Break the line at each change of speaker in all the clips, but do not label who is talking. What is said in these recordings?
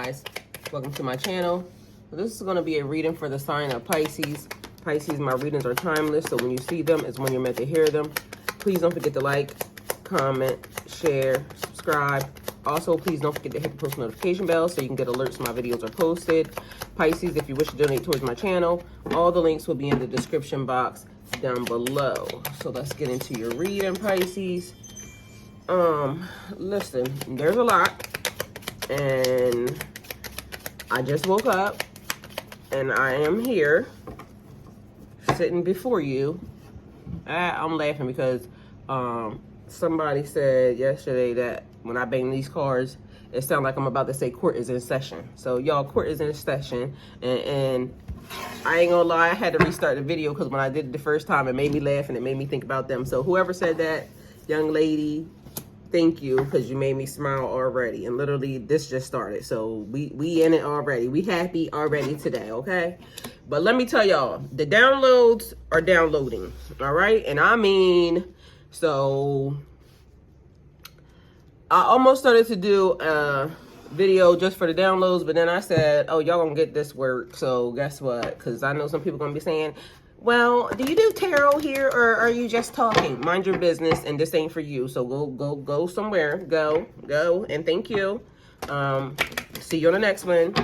guys, welcome to my channel. This is going to be a reading for the sign of Pisces. Pisces, my readings are timeless, so when you see them is when you're meant to hear them. Please don't forget to like, comment, share, subscribe. Also, please don't forget to hit the post notification bell so you can get alerts when my videos are posted. Pisces, if you wish to donate towards my channel, all the links will be in the description box down below. So let's get into your reading, Pisces. Listen, there's a lot, and I just woke up, and I am here, sitting before you. I'm laughing because, somebody said yesterday that when I bang these cards, it sounds like I'm about to say court is in session. So, y'all, court is in session, and I ain't gonna lie, I had to restart the video because when I did it the first time, it made me laugh and it made me think about them. So, whoever said that, young lady, thank you, because you made me smile already. And literally, this just started. So we in it already. We happy already today, okay? But let me tell y'all, the downloads are downloading, all right? And I mean, so I almost started to do a video just for the downloads, but then I said, oh, y'all gonna get this work. So guess what? Because I know some people gonna be saying, well, do you do tarot here, or are you just talking? Mind your business, and this ain't for you. So go somewhere. Go, and thank you. See you on the next one.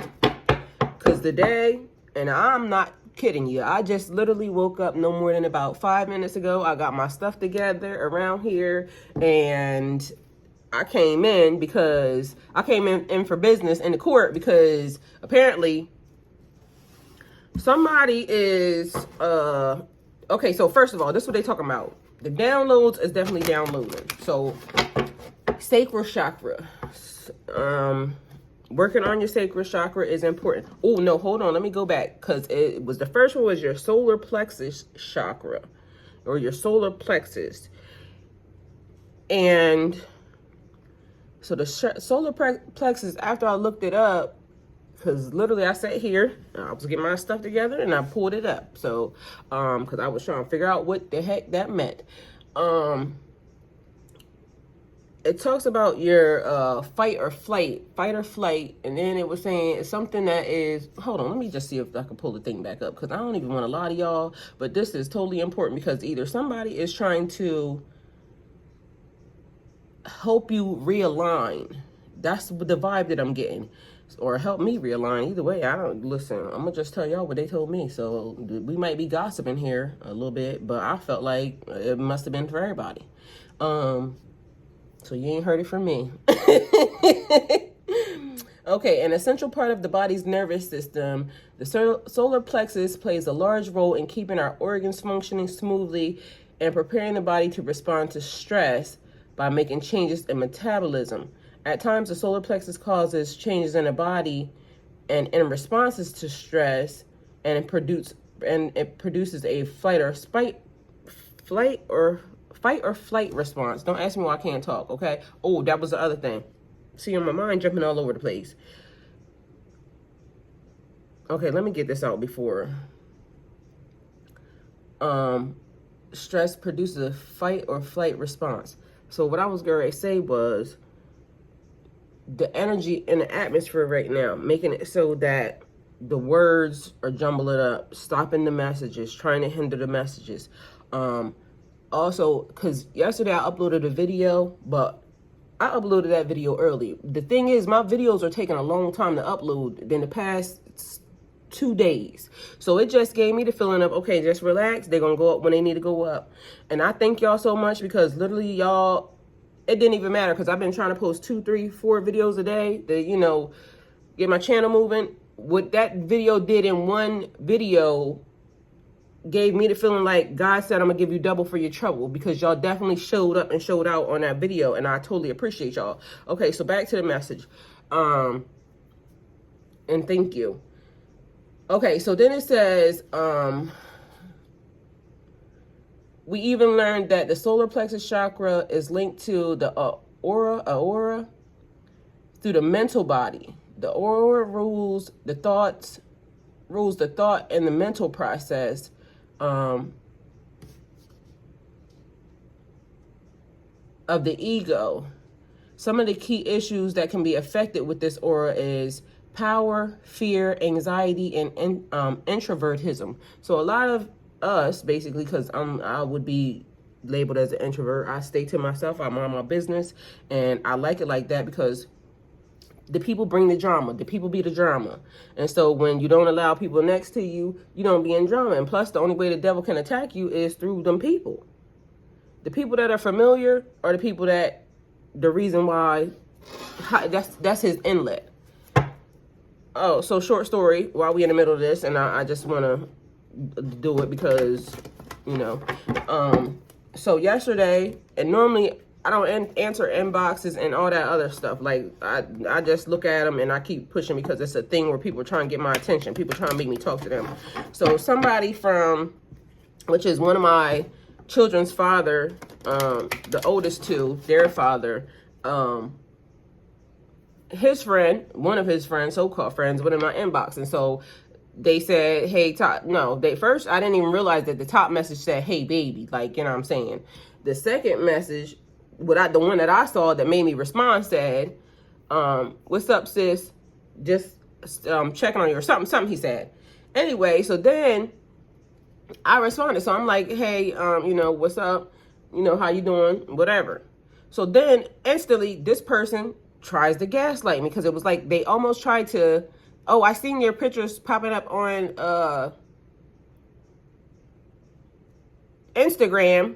Because today, and I'm not kidding you, I just literally woke up no more than about 5 minutes ago. I got my stuff together around here, and I came in because I came in for business in the court because apparently somebody is, okay, so first of all, this is what they talking about. The downloads is definitely downloading. So, sacral chakra. Working on your sacral chakra is important. Oh, no, hold on. Let me go back. Because it was the first one was your solar plexus chakra. Or your solar plexus. And so the solar plexus, after I looked it up, because literally I sat here, I was getting my stuff together, and I pulled it up. So, because I was trying to figure out what the heck that meant. It talks about your fight or flight, and then it was saying it's something that is, hold on, let me just see if I can pull the thing back up, because I don't even want to lie to y'all, but this is totally important, because either somebody is trying to help you realign. That's the vibe that I'm getting. Or help me realign. Either way, I don't listen. I'm gonna just tell y'all what they told me. So we might be gossiping here a little bit, but I felt like it must have been for everybody. So you ain't heard it from me. Okay, an essential part of the body's nervous system, the solar plexus plays a large role in keeping our organs functioning smoothly and preparing the body to respond to stress by making changes in metabolism. At times, the solar plexus causes changes in the body and in responses to stress, and it produces a fight or flight response. Don't ask me why I can't talk, okay? Oh, that was the other thing. See, my mind jumping all over the place. Okay, let me get this out before. Stress produces a fight or flight response. So what I was going to say was, the energy in the atmosphere right now, making it so that the words are jumbled up, stopping the messages, trying to hinder the messages. Also, because yesterday I uploaded a video, but I uploaded that video early. The thing is, my videos are taking a long time to upload than the past 2 days. So it just gave me the feeling of, okay, just relax. They're going to go up when they need to go up. And I thank y'all so much, because literally, y'all, it didn't even matter, because I've been trying to post 2, 3, 4 videos a day to, you know, get my channel moving. What that video did in one video gave me the feeling like God said, I'm going to give you double for your trouble, because y'all definitely showed up and showed out on that video, and I totally appreciate y'all. Okay, so back to the message. And thank you. Okay, so then it says, we even learned that the solar plexus chakra is linked to the aura through the mental body. The aura rules the thought and the mental process. Of the ego. Some of the key issues that can be affected with this aura is power, fear, anxiety, and introvertism. So a lot of us, basically, because I would be labeled as an introvert, I stay to myself, I mind my business, and I like it like that because the people bring the drama. The people be the drama. And so when you don't allow people next to you, you don't be in drama. And plus, the only way the devil can attack you is through them people. The people that are familiar are the people that, the reason why, that's his inlet. Oh, so short story, while we in the middle of this, and I just want to do it because, you know. So yesterday, and normally I don't answer inboxes and all that other stuff. Like, I just look at them and I keep pushing because it's a thing where people are trying to get my attention. People trying to make me talk to them. So somebody from, which is one of my children's father, the oldest two, their father, his friend, one of his friends, so-called friends, went in my inbox. And so they said, hey, top, no, first, I didn't even realize that the top message said, hey, baby, like, you know what I'm saying? The second message, the one that I saw that made me respond said, what's up, sis? Just checking on you or something he said. Anyway, so then I responded. So I'm like, hey, you know, what's up? You know, how you doing? Whatever. So then instantly this person tries to gaslight me because it was like they almost tried to, oh, I seen your pictures popping up on Instagram.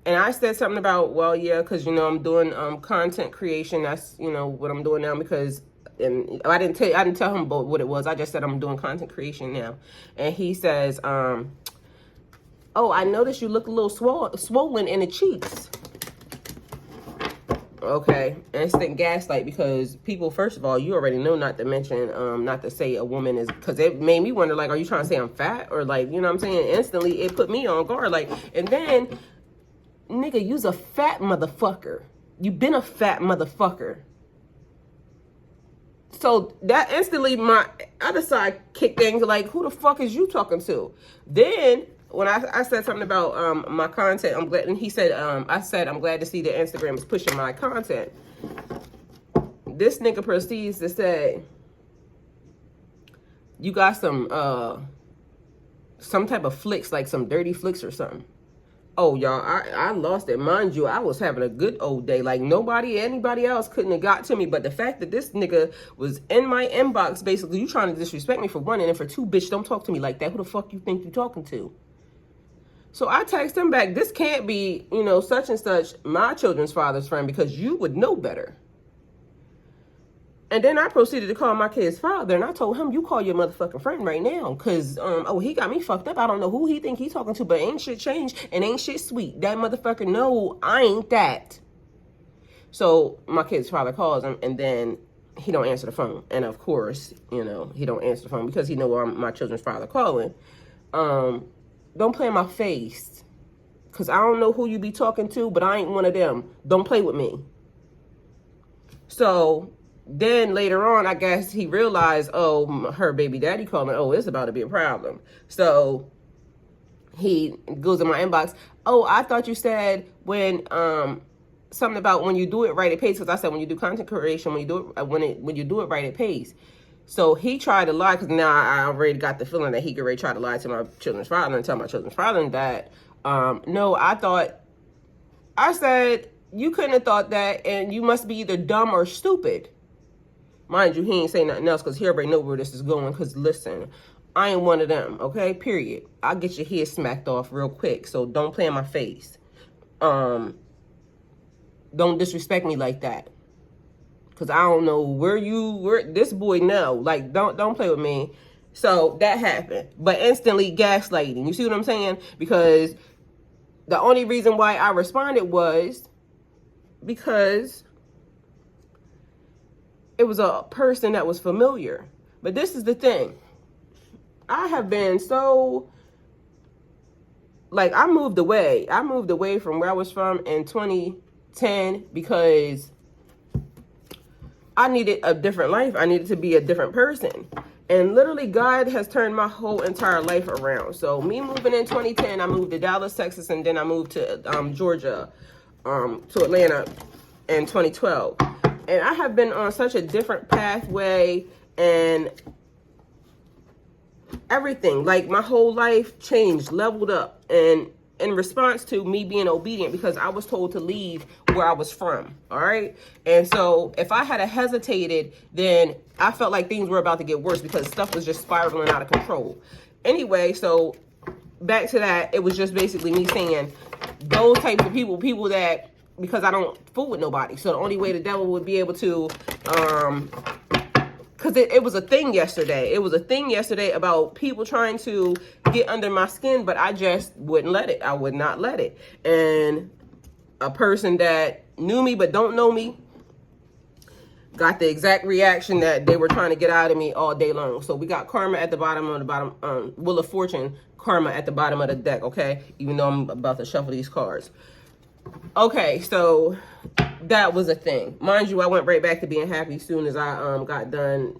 And I said something about, well, yeah, because, you know, I'm doing content creation. That's, you know, what I'm doing now because, and I didn't tell him about what it was. I just said I'm doing content creation now. And he says, oh, I noticed you look a little swollen in the cheeks. Okay, instant gaslight because people, first of all, you already know not to mention, not to say a woman is, because it made me wonder, like, are you trying to say I'm fat? Or like, you know what I'm saying? Instantly, it put me on guard. Like, and then, nigga, you's a fat motherfucker. You been a fat motherfucker. So that instantly, my other side kicked in, like, who the fuck is you talking to? Then, when I said something about my content, I'm glad, and he said, I said, I'm glad to see that Instagram is pushing my content. This nigga proceeds to say, you got some type of flicks, like some dirty flicks or something. Oh, y'all, I lost it. Mind you, I was having a good old day. Like, anybody else couldn't have got to me. But the fact that this nigga was in my inbox, basically, you trying to disrespect me for one, and then for two, bitch, don't talk to me like that. Who the fuck you think you talking to? So I text him back, this can't be, you know, such and such, my children's father's friend, because you would know better. And then I proceeded to call my kid's father, and I told him, you call your motherfucking friend right now, because, oh, he got me fucked up. I don't know who he think he talking to, but ain't shit changed, and ain't shit sweet. That motherfucker, no, I ain't that. So my kid's father calls him, and then he don't answer the phone. And of course, you know, he don't answer the phone because he know I'm my children's father calling. Don't play in my face, because I don't know who you be talking to, but I ain't one of them. Don't play with me. So then later on, I guess he realized, oh, her baby daddy calling, oh, it's about to be a problem. So he goes in my inbox, oh, I thought you said when, something about when you do it right, it pays. Because I said when you do content creation, when you do it right, it pays. So he tried to lie, because now I already got the feeling that he could already try to lie to my children's father and tell my children's father that, no, I said, you couldn't have thought that, and you must be either dumb or stupid. Mind you, he ain't say nothing else, because he already know where this is going, because listen, I ain't one of them, okay, period. I'll get your head smacked off real quick, so don't play in my face. Don't disrespect me like that. Because I don't know where this boy know. Like, don't play with me. So that happened. But instantly gaslighting. You see what I'm saying? Because the only reason why I responded was because it was a person that was familiar. But this is the thing. I have been so, like, I moved away. I moved away from where I was from in 2010 because I needed a different life. I needed to be a different person. And literally, God has turned my whole entire life around. So me moving in 2010, I moved to Dallas, Texas, and then I moved to Georgia, to Atlanta in 2012. And I have been on such a different pathway and everything. Like my whole life changed, leveled up, and in response to me being obedient, because I was told to leave where I was from. All right. And so if I had hesitated, then I felt like things were about to get worse because stuff was just spiraling out of control. Anyway, so back to that, it was just basically me saying those types of people that, because I don't fool with nobody. So the only way the devil would be able to, because it was a thing yesterday. It was a thing yesterday about people trying to get under my skin, but I just wouldn't let it. I would not let it. And a person that knew me but don't know me got the exact reaction that they were trying to get out of me all day long. So we got karma at the bottom of the Wheel of Fortune, karma at the bottom of the deck, okay? Even though I'm about to shuffle these cards. Okay, so that was a thing. Mind you, I went right back to being happy as soon as I got done.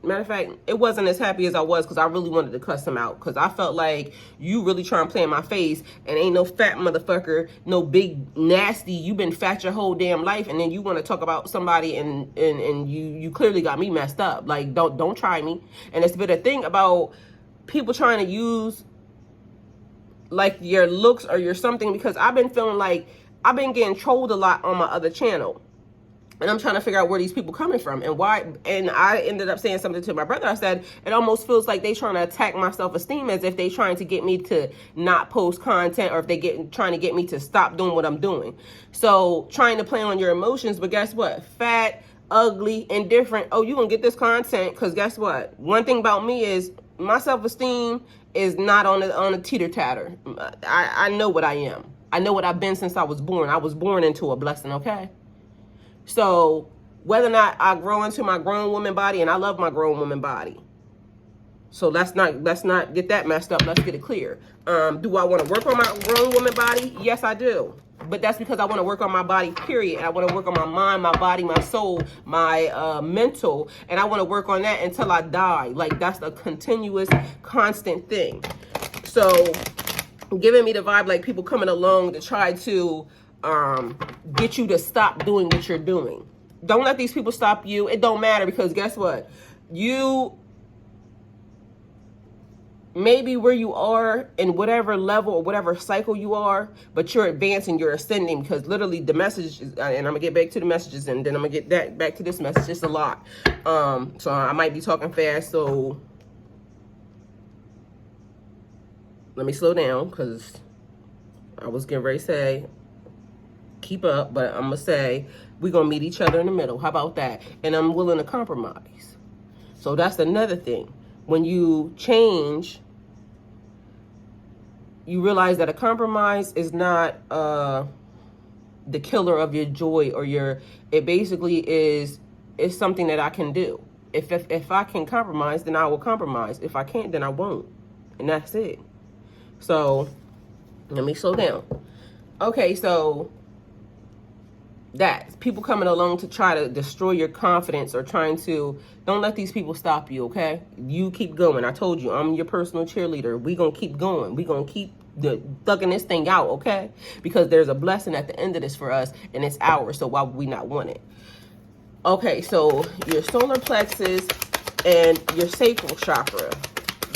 Matter of fact, it wasn't as happy as I was because I really wanted to cuss him out. Because I felt like you really trying to play in my face and ain't no fat motherfucker, no big nasty, you been fat your whole damn life, and then you want to talk about somebody and you clearly got me messed up. Like, don't try me. And it's been a thing about people trying to use like your looks or your something, because I've been feeling like I've been getting trolled a lot on my other channel. And I'm trying to figure out where these people coming from and why. And I ended up saying something to my brother. I said, it almost feels like they trying to attack my self-esteem, as if they trying to get me to not post content, or if they trying to get me to stop doing what I'm doing. So trying to play on your emotions, but guess what? Fat, ugly, indifferent. Oh, you gonna get this content because guess what? One thing about me is my self-esteem is not on a teeter-tatter. I know what I am. I know what I've been since I was born. I was born into a blessing, okay? So whether or not I grow into my grown woman body, and I love my grown woman body. So let's not get that messed up. Let's get it clear. Do I want to work on my grown woman body? Yes, I do. But that's because I want to work on my body, period. And I want to work on my mind, my body, my soul, my mental. And I want to work on that until I die. Like, that's a continuous, constant thing. So giving me the vibe like people coming along to try to get you to stop doing what you're doing. Don't let these people stop you. It don't matter, because guess what? You maybe where you are in whatever level or whatever cycle you are, but you're advancing, you're ascending, because literally the message is, and I'm gonna get back to the messages, and then I'm gonna get back to this message. It's a lot. So I might be talking fast, so let me slow down, because I was getting ready to say keep up, but I'm gonna say we're gonna meet each other in the middle. How about that? And I'm willing to compromise. So that's another thing. When you change, you realize that a compromise is not the killer of your joy or your, it basically is something that I can do. If I can compromise, then I will compromise. If I can't, then I won't. And that's it. So let me slow down. Okay, so that people coming along to try to destroy your confidence or trying to, don't let these people stop you, okay? You keep going. I told you, I'm your personal cheerleader. We gonna keep going. We gonna keep thugging this thing out, okay? Because there's a blessing at the end of this for us, and it's ours, so why would we not want it? Okay, so your solar plexus and your sacral chakra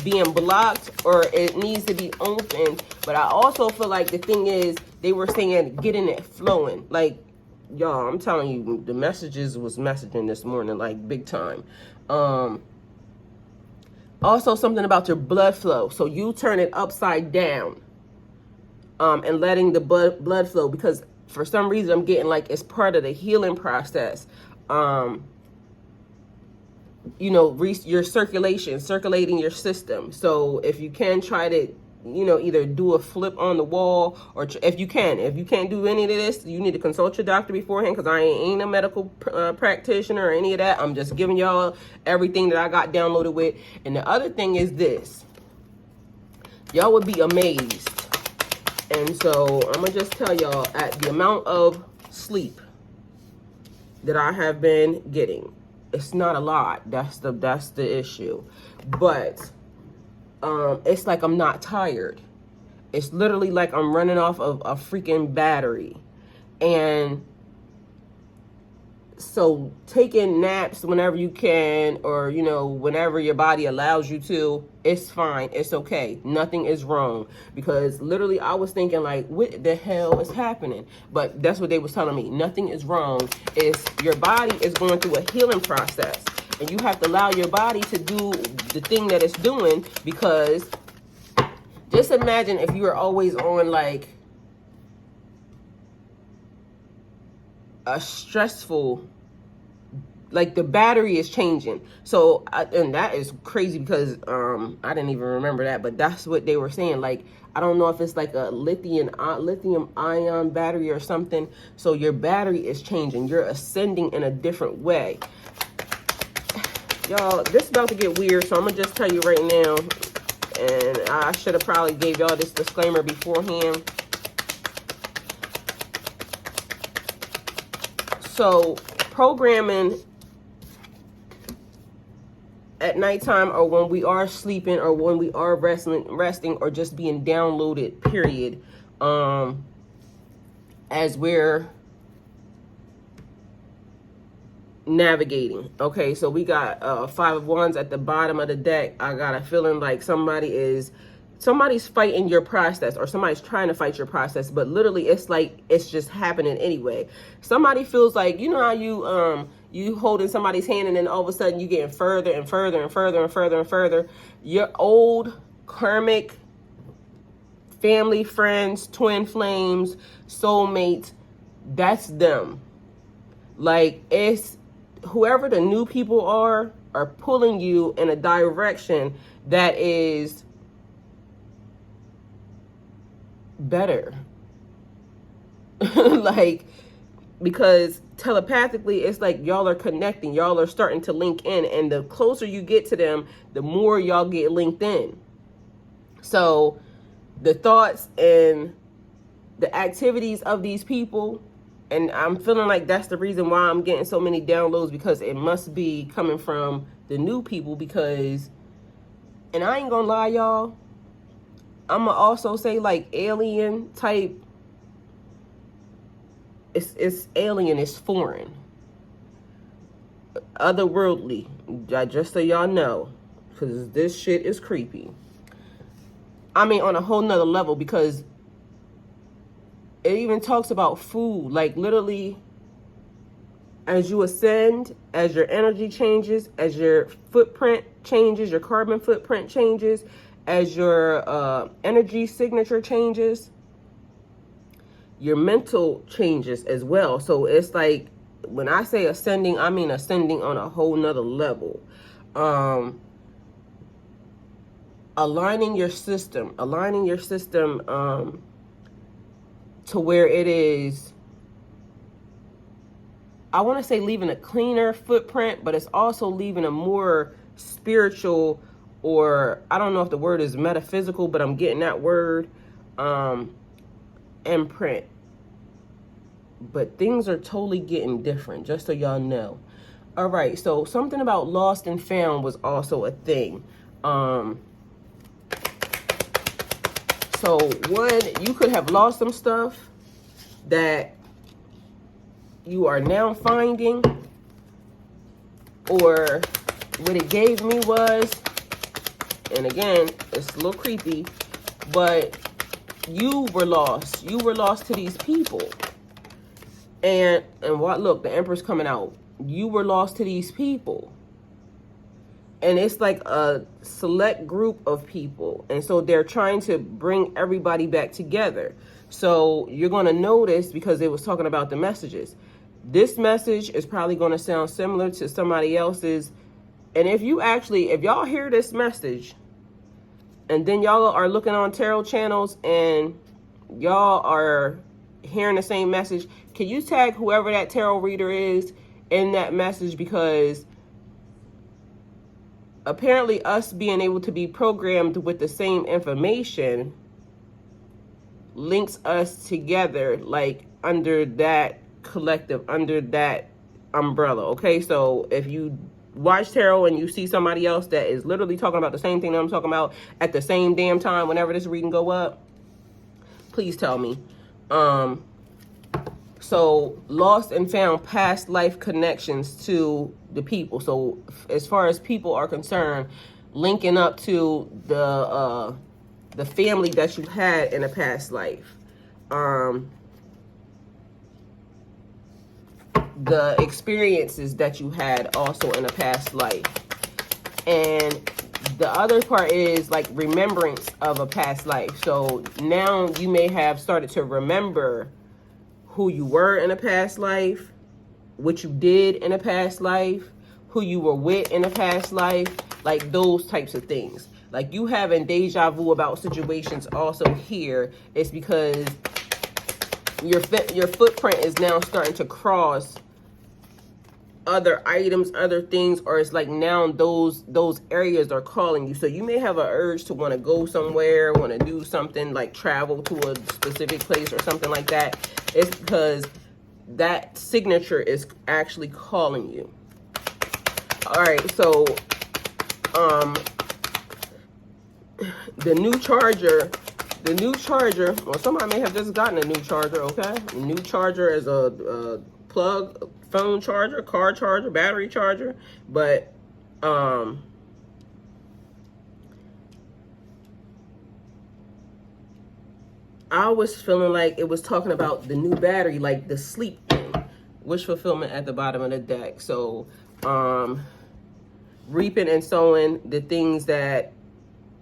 being blocked, or it needs to be opened. But I also feel like the thing is, they were saying getting it flowing. Like, y'all, I'm telling you, the messages was messaging this morning, like big time. Also something about your blood flow. So you turn it upside down and letting the blood flow, because for some reason I'm getting like it's part of the healing process. You know, your circulating your system. So if you can try to, you know, either do a flip on the wall, or if you can't do any of this, you need to consult your doctor beforehand, because I ain't a medical practitioner or any of that. I'm just giving y'all everything that I got downloaded with. And the other thing is this, y'all would be amazed. And so I'm gonna just tell y'all, at the amount of sleep that I have been getting, it's not a lot. That's the issue. But it's like I'm not tired. It's literally like I'm running off of a freaking battery. And So taking naps whenever you can, or, you know, whenever your body allows you to, it's fine. It's okay. Nothing is wrong. Because literally I was thinking like, what the hell is happening? But that's what they was telling me. Nothing is wrong. It's your body is going through a healing process. And you have to allow your body to do the thing that it's doing. Because just imagine if you were always on like a stressful, like the battery is changing. So and that is crazy because I didn't even remember that, but that's what they were saying. Like, I don't know if it's like a lithium ion battery or something. So your battery is changing. You're ascending in a different way. Y'all, this is about to get weird, so I'm gonna just tell you right now, and I should have probably gave y'all this disclaimer beforehand. So programming at nighttime, or when we are sleeping, or when we are resting, or just being downloaded, period, as we're navigating. Okay, so we got 5 of Wands at the bottom of the deck. I got a feeling like somebody's fighting your process, or somebody's trying to fight your process, but literally it's like it's just happening anyway. Somebody feels like, you know how you holding somebody's hand and then all of a sudden you getting further and further and further and further and further. Your old karmic family, friends, twin flames, soulmates, that's them. Like, it's whoever the new people are pulling you in a direction that is better. Like, because telepathically it's like y'all are connecting, y'all are starting to link in, and the closer you get to them, the more y'all get linked in. So the thoughts and the activities of these people, and I'm feeling like that's the reason why I'm getting so many downloads, because it must be coming from the new people. Because, and I ain't gonna lie, y'all, I'm gonna also say like alien type. It's alien, it's foreign, otherworldly, just so y'all know, because this shit is creepy. I mean, on a whole nother level, because it even talks about food. Like, literally, as you ascend, as your energy changes, as your footprint changes, your carbon footprint changes, as your energy signature changes, your mental changes as well. So it's like, when I say ascending, I mean ascending on a whole nother level. Aligning your system to where it is, I want to say leaving a cleaner footprint, but it's also leaving a more spiritual, or I don't know if the word is metaphysical, but I'm getting that word, imprint. But things are totally getting different, just so y'all know. All right, so something about lost and found was also a thing. So one, you could have lost some stuff that you are now finding, or what it gave me was, and again, it's a little creepy, but you were lost. You were lost to these people. And what, look, the Emperor's coming out. You were lost to these people. And it's like a select group of people. And so they're trying to bring everybody back together. So you're going to notice, because it was talking about the messages, this message is probably going to sound similar to somebody else's. And if y'all hear this message, and then y'all are looking on tarot channels and y'all are hearing the same message, can you tag whoever that tarot reader is in that message? Because apparently us being able to be programmed with the same information links us together, like under that collective, under that umbrella. Okay, so if you watch tarot and you see somebody else that is literally talking about the same thing that I'm talking about at the same damn time whenever this reading go up, please tell me. So lost and found past life connections to the people. So as far as people are concerned, linking up to the family that you had in a past life. The experiences that you had also in a past life. And the other part is like remembrance of a past life. So now you may have started to remember who you were in a past life, what you did in a past life, who you were with in a past life, like those types of things. Like you having deja vu about situations also here is because your footprint is now starting to cross other items, other things, or it's like now those areas are calling you. So you may have an urge to want to go somewhere, want to do something like travel to a specific place or something like that. It's because that signature is actually calling you. All right, so the new charger, well, somebody may have just gotten a new charger, okay? A new charger is a plug, phone charger, car charger, battery charger, but I was feeling like it was talking about the new battery, like the sleep thing, wish fulfillment at the bottom of the deck. So reaping and sowing the things that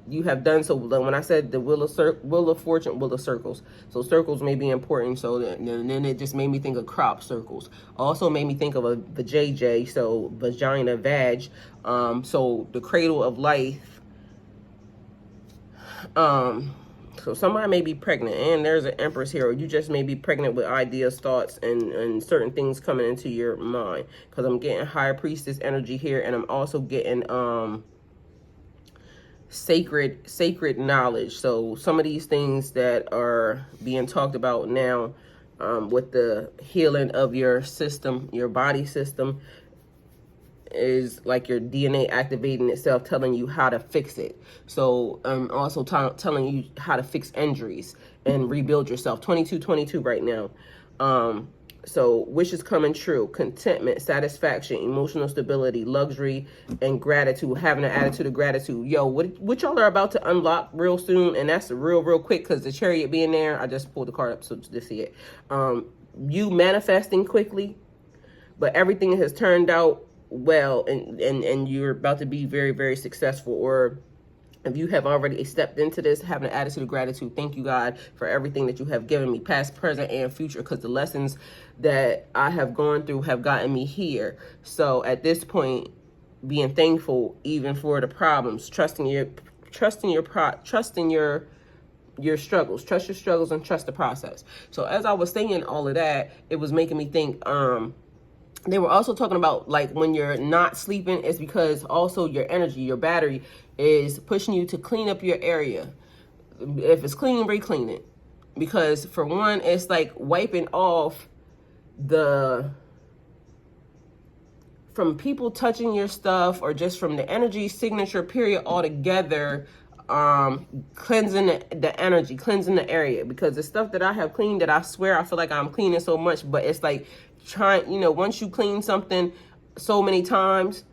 you have done. So when I said the wheel of fortune, wheel of circles, so circles may be important. So then it just made me think of crop circles. Also made me think of a vajayjay, so vagina, vag. So the cradle of life. So somebody may be pregnant, and there's an empress here, or you just may be pregnant with ideas, thoughts, and certain things coming into your mind. Because I'm getting high priestess energy here, and I'm also getting sacred knowledge. So some of these things that are being talked about now with the healing of your system, your body system, is like your DNA activating itself, telling you how to fix it. So also telling you how to fix injuries and rebuild yourself. 2222 right now. So wishes coming true, contentment, satisfaction, emotional stability, luxury, and gratitude, having an attitude of gratitude. Yo, what y'all are about to unlock real soon, and that's real quick, because the chariot being there, I just pulled the card up so to see it. You manifesting quickly, but everything has turned out well, and you're about to be very successful. Or if you have already stepped into this, having an attitude of gratitude, thank you, God, for everything that you have given me, past, present, and future, because the lessons that I have gone through have gotten me here. So at this point, being thankful even for the problems, trusting your struggles, trust your struggles, and trust the process. So as I was saying all of that, it was making me think, they were also talking about like when you're not sleeping, it's because also your energy, your battery is pushing you to clean up your area. If it's clean, re-clean it. Because for one, it's like wiping off from people touching your stuff, or just from the energy signature period altogether, cleansing the energy, cleansing the area. Because the stuff that I have cleaned, that I swear I feel like I'm cleaning so much, but it's like trying, once you clean something so many times,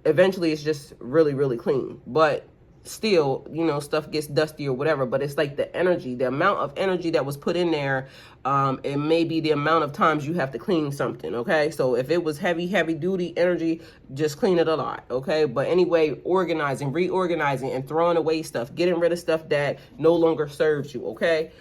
eventually it's just really clean. But still, stuff gets dusty or whatever. But it's like the energy, the amount of energy that was put in there, it may be the amount of times you have to clean something, okay? So if it was heavy duty energy, just clean it a lot, okay? But anyway, organizing, reorganizing, and throwing away stuff, getting rid of stuff that no longer serves you, okay?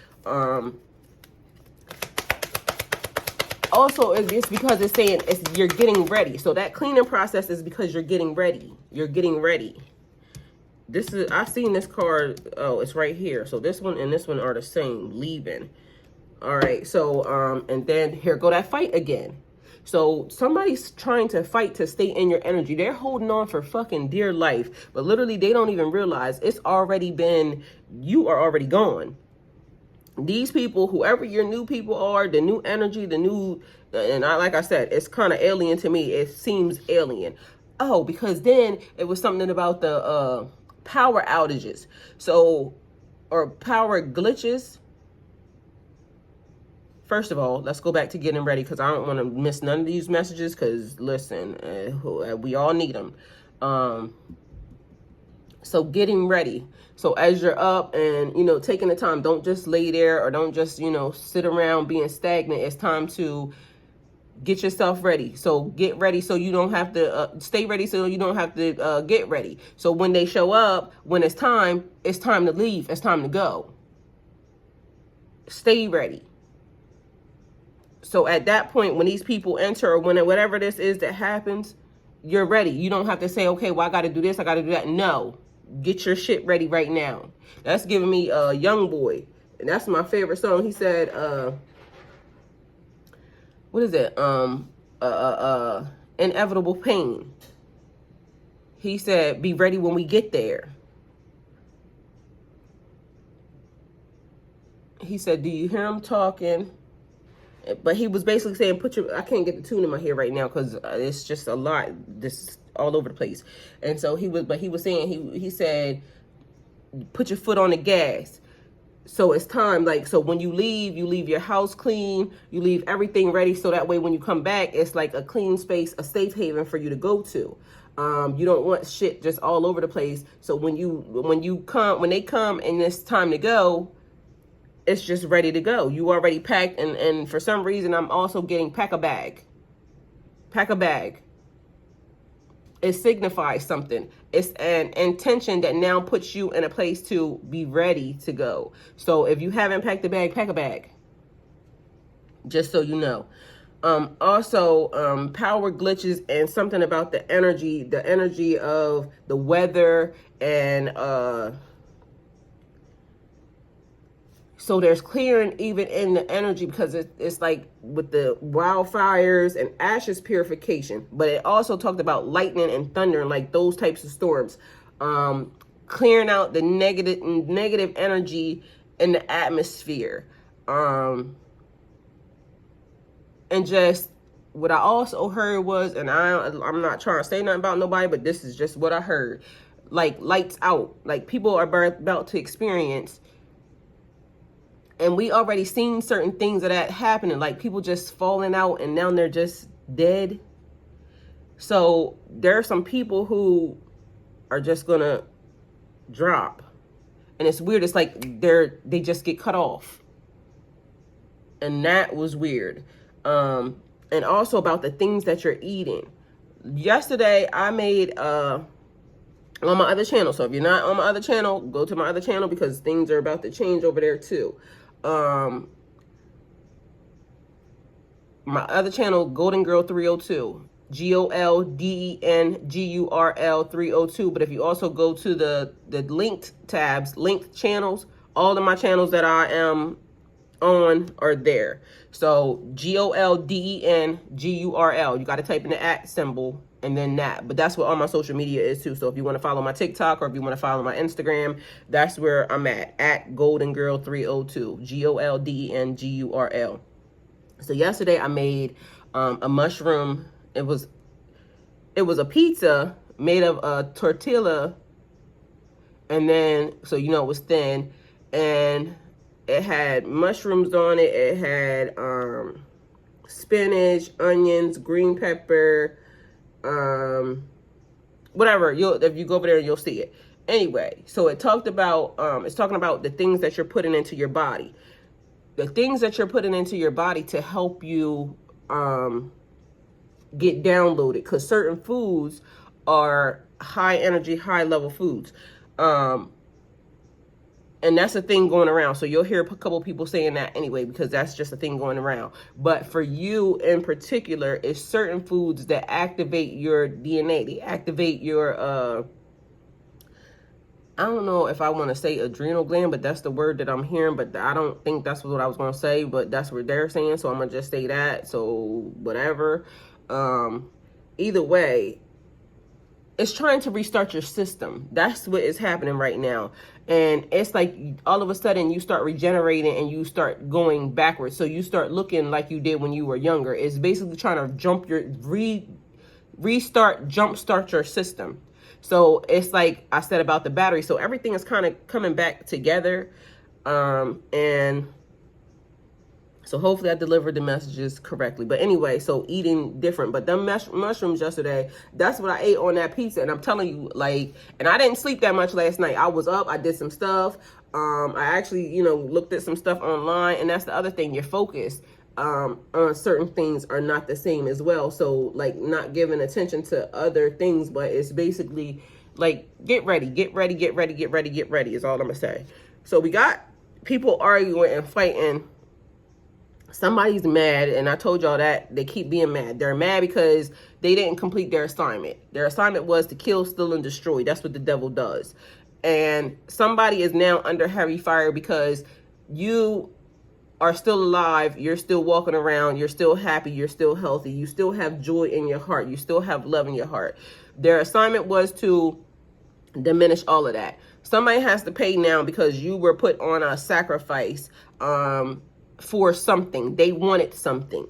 Also, it's because it's saying you're getting ready. So that cleaning process is because you're getting ready. You're getting ready. This is, I've seen this card. Oh, it's right here. So this one and this one are the same. Leaving. All right. So, and then here go that fight again. So somebody's trying to fight to stay in your energy. They're holding on for fucking dear life, but literally they don't even realize it's already been, you are already gone. These people, whoever your new people are, the new energy, like I said, it's kind of alien to me. It seems alien. Oh, because then it was something about the power outages. So, or power glitches. first of all, let's go back to getting ready, because I don't want to miss none of these messages, because listen, we all need them. So getting ready. So as you're up and, you know, taking the time, don't just lay there or don't just, you know, sit around being stagnant. It's time to get yourself ready. So get ready so you don't have to stay ready so you don't have to get ready. So when they show up, when it's time to leave. It's time to go. Stay ready. So at that point, when these people enter or when whatever this is that happens, you're ready. You don't have to say, okay, well, I got to do this, I got to do that. No, get your shit ready right now. That's giving me a Young Boy. And that's my favorite song. He said, what is it? Inevitable Pain. He said, be ready when we get there. He said, do you hear him talking? But he was basically saying, I can't get the tune in my head right now because it's just a lot, this all over the place. And so he was saying, he said, put your foot on the gas. So it's time, like, so when you leave your house clean, you leave everything ready. So that way, when you come back, it's like a clean space, a safe haven for you to go to. You don't want shit just all over the place. So when they come and it's time to go, it's just ready to go. You already packed. And for some reason, I'm also getting pack a bag. Pack a bag. It signifies something. It's an intention that now puts you in a place to be ready to go. So if you haven't packed a bag, pack a bag. Just so you know. Also, power glitches and something about the energy of the weather and so there's clearing even in the energy because it's like with the wildfires and ashes purification. But it also talked about lightning and thunder and like those types of storms. Clearing out the negative energy in the atmosphere. And just what I also heard was, and I'm not trying to say nothing about nobody, but this is just what I heard. Like lights out. Like people are about to experience. And we already seen certain things of that happening, like people just falling out and now they're just dead. So there are some people who are just gonna drop. And it's weird, it's like they just get cut off. And that was weird. And also about the things that you're eating. Yesterday I made on my other channel. So if you're not on my other channel, go to my other channel because things are about to change over there too. My other channel, Golden Girl 302, GOLDENGURL 302. But if you also go to the linked tabs, linked channels, all of my channels that I am on are there. So GOLDENGURL, you got to type in the @ symbol and then that. But that's what all my social media is too. So if you want to follow my TikTok or if you want to follow my Instagram, that's where I'm at Golden Girl 302, GOLDENGURL. So yesterday I made a mushroom. It was a pizza made of a tortilla, and then so you know it was thin, and it had mushrooms on it. It had spinach, onions, green pepper, whatever. If you go over there, you'll see it. Anyway, so it talked about it's talking about the things that you're putting into your body. The things that you're putting into your body to help you get downloaded, because certain foods are high energy, high level foods. And that's a thing going around. So you'll hear a couple of people saying that anyway, because that's just a thing going around. But for you in particular, it's certain foods that activate your DNA. They activate your, I don't know if I want to say adrenal gland, but that's the word that I'm hearing. But I don't think that's what I was going to say, but that's what they're saying. So I'm going to just say that. So whatever. Either way, it's trying to restart your system. That's what is happening right now. And it's like all of a sudden you start regenerating and you start going backwards. So you start looking like you did when you were younger. It's basically trying to jumpstart your system. So it's like I said about the battery. So everything is kind of coming back together. And So hopefully I delivered the messages correctly. But anyway, so eating different. But them mushrooms yesterday, that's what I ate on that pizza. And I'm telling you, like, and I didn't sleep that much last night. I was up, I did some stuff. I actually, looked at some stuff online. And that's the other thing, your focus on certain things are not the same as well. So like not giving attention to other things, but it's basically like, get ready is all I'm gonna say. So we got people arguing and fighting. Somebody's mad, and I told y'all that they keep being mad. They're mad because they didn't complete their assignment. Their assignment was to kill, steal, and destroy. That's what the devil does. And somebody is now under heavy fire because you are still alive, you're still walking around, you're still happy, you're still healthy, you still have joy in your heart, you still have love in your heart. Their assignment was to diminish all of that. Somebody has to pay now because you were put on a sacrifice for something. They wanted something,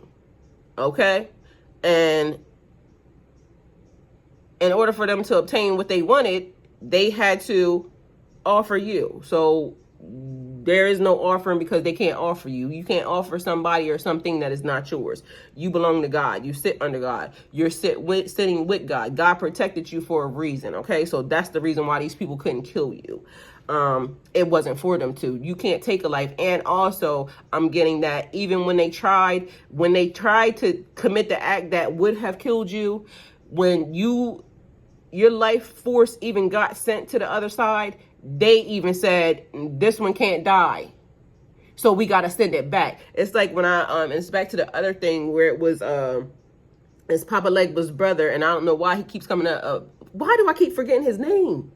okay? And in order for them to obtain what they wanted, they had to offer you. So there is no offering because they can't offer you. You can't offer somebody or something that is not yours. You belong to God. You sit under God. You're sitting with God. God protected you for a reason, okay? So that's the reason why these people couldn't kill you. It wasn't for them to. You can't take a life. And also, I'm getting that even when they tried to commit the act that would have killed you, when your life force even got sent to the other side, they even said, this one can't die, so we got to send it back. It's like when it's back to the other thing where it was, it's Papa Legba's brother, and I don't know why he keeps coming up. Why do I keep forgetting his name?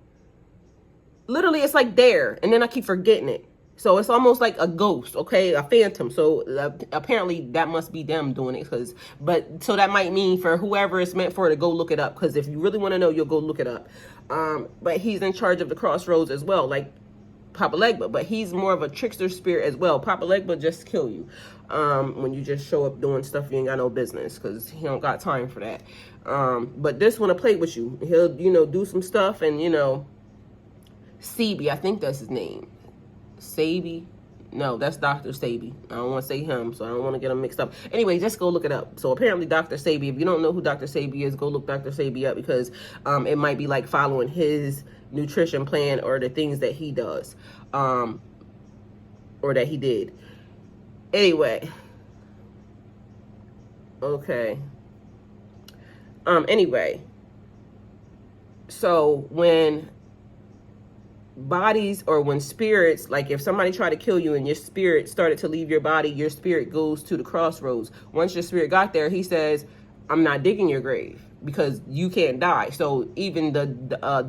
Literally, it's like there, and then I keep forgetting it. So it's almost like a ghost, okay, a phantom. So apparently that must be them doing it, so that might mean for whoever it's meant for to go look it up. Because if you really want to know, you'll go look it up. But he's in charge of the crossroads as well, like Papa Legba, but he's more of a trickster spirit as well. Papa Legba just kill you when you just show up doing stuff you ain't got no business, because he don't got time for that. But this one to play with you. He'll do some stuff, and Sebi, I think that's his name. Sabi? No, that's Dr. Sabi. I don't want to say him, so I don't want to get them mixed up. Anyway, just go look it up. So apparently Dr. Sabi, if you don't know who Dr. Sabi is, go look Dr. Sabi up, because it might be like following his nutrition plan or the things that he does, or that he did. Anyway. Okay. Anyway. So when bodies, or when spirits, like if somebody tried to kill you and your spirit started to leave your body, your spirit goes to the crossroads. Once your spirit got there, he says, I'm not digging your grave because you can't die. So even the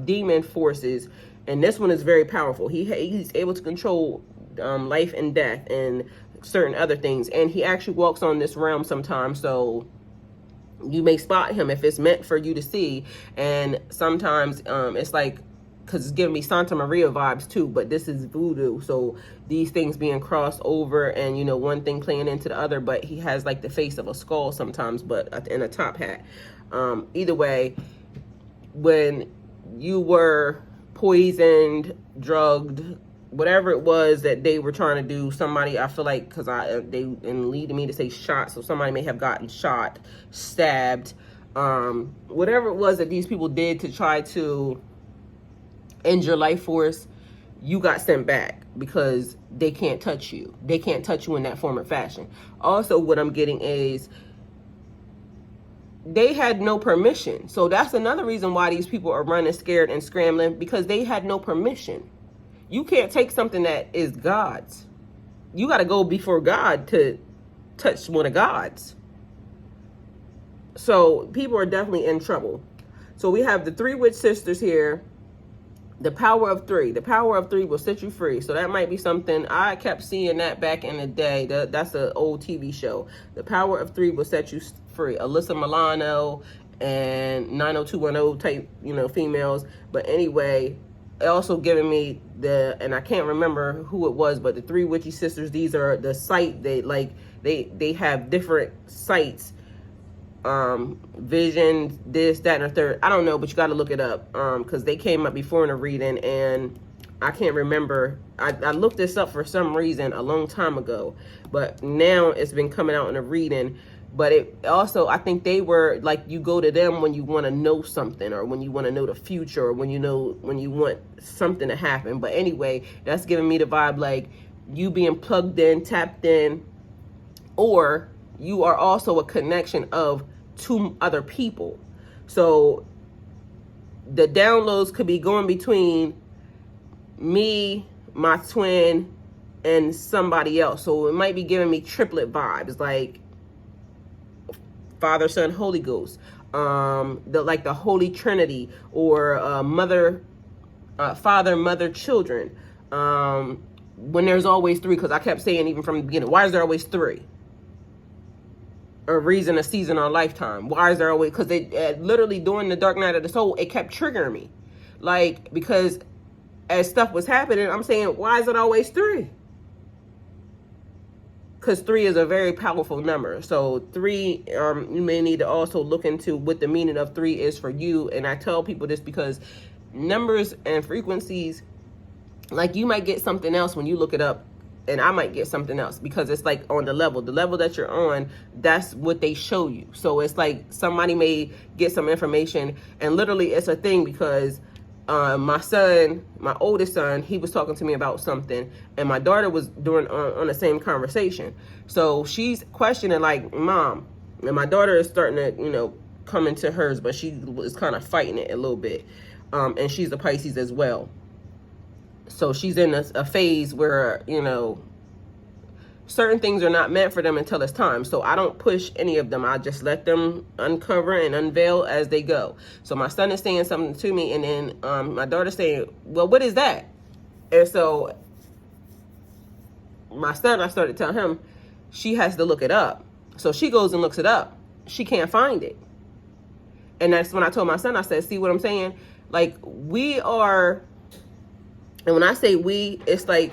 demon forces, and this one is very powerful. He's able to control life and death and certain other things. And he actually walks on this realm sometimes. So you may spot him if it's meant for you to see. And sometimes it's like, because it's giving me Santa Maria vibes too, but this is voodoo. So these things being crossed over, and one thing playing into the other, but he has like the face of a skull sometimes, but in a top hat. Either way, when you were poisoned, drugged, whatever it was that they were trying to do, somebody, I feel like, because they leading me to say shot, so somebody may have gotten shot, stabbed, whatever it was that these people did to try to end your life force, you got sent back because they can't touch you. They can't touch you in that form or fashion. Also, what I'm getting is they had no permission. So that's another reason why these people are running scared and scrambling, because they had no permission. You can't take something that is God's. You got to go before God to touch one of God's. So people are definitely in trouble. So we have the 3 witch sisters here. The power of 3. The power of 3 will set you free. So that might be something. I kept seeing that back in the day. That's an old TV show. The power of 3 will set you free. Alyssa Milano and 90210 type, females. But anyway, it also giving me and I can't remember who it was, but the 3 witchy sisters, these are the site. They have different sites. Vision, this, that, and a third. I don't know, but you got to look it up because they came up before in a reading, and I can't remember. I looked this up for some reason a long time ago, but now it's been coming out in a reading. But it also, I think they were like, you go to them when you want to know something, or when you want to know the future, or when you want something to happen. But anyway, that's giving me the vibe like you being plugged in, tapped in, or you are also a connection of two other people. So the downloads could be going between me, my twin, and somebody else. So it might be giving me triplet vibes, like Father, Son, Holy Ghost, the Holy Trinity, or Father, Mother, Children. When there's always three, because I kept saying even from the beginning, why is there always three? A reason, a season, or a lifetime. Why is there always? Because it literally during the dark night of the soul, it kept triggering me, like, because as stuff was happening, I'm saying, why is it always three? Because 3 is a very powerful number. So 3, you may need to also look into what the meaning of 3 is for you. And I tell people this because numbers and frequencies, like, you might get something else when you look it up, and I might get something else, because it's like on the level that you're on, that's what they show you. So it's like somebody may get some information, and literally it's a thing, because my son, my oldest son, he was talking to me about something, and my daughter was doing on the same conversation. So she's questioning, like, Mom, and my daughter is starting to, come into hers, but she was kind of fighting it a little bit. And she's a Pisces as well. So she's in a phase where, certain things are not meant for them until it's time. So I don't push any of them. I just let them uncover and unveil as they go. So my son is saying something to me, and then my daughter's saying, well, what is that? And so my son, I started telling him she has to look it up. So she goes and looks it up. She can't find it. And that's when I told my son, I said, see what I'm saying? Like, we are, and when I say we, it's like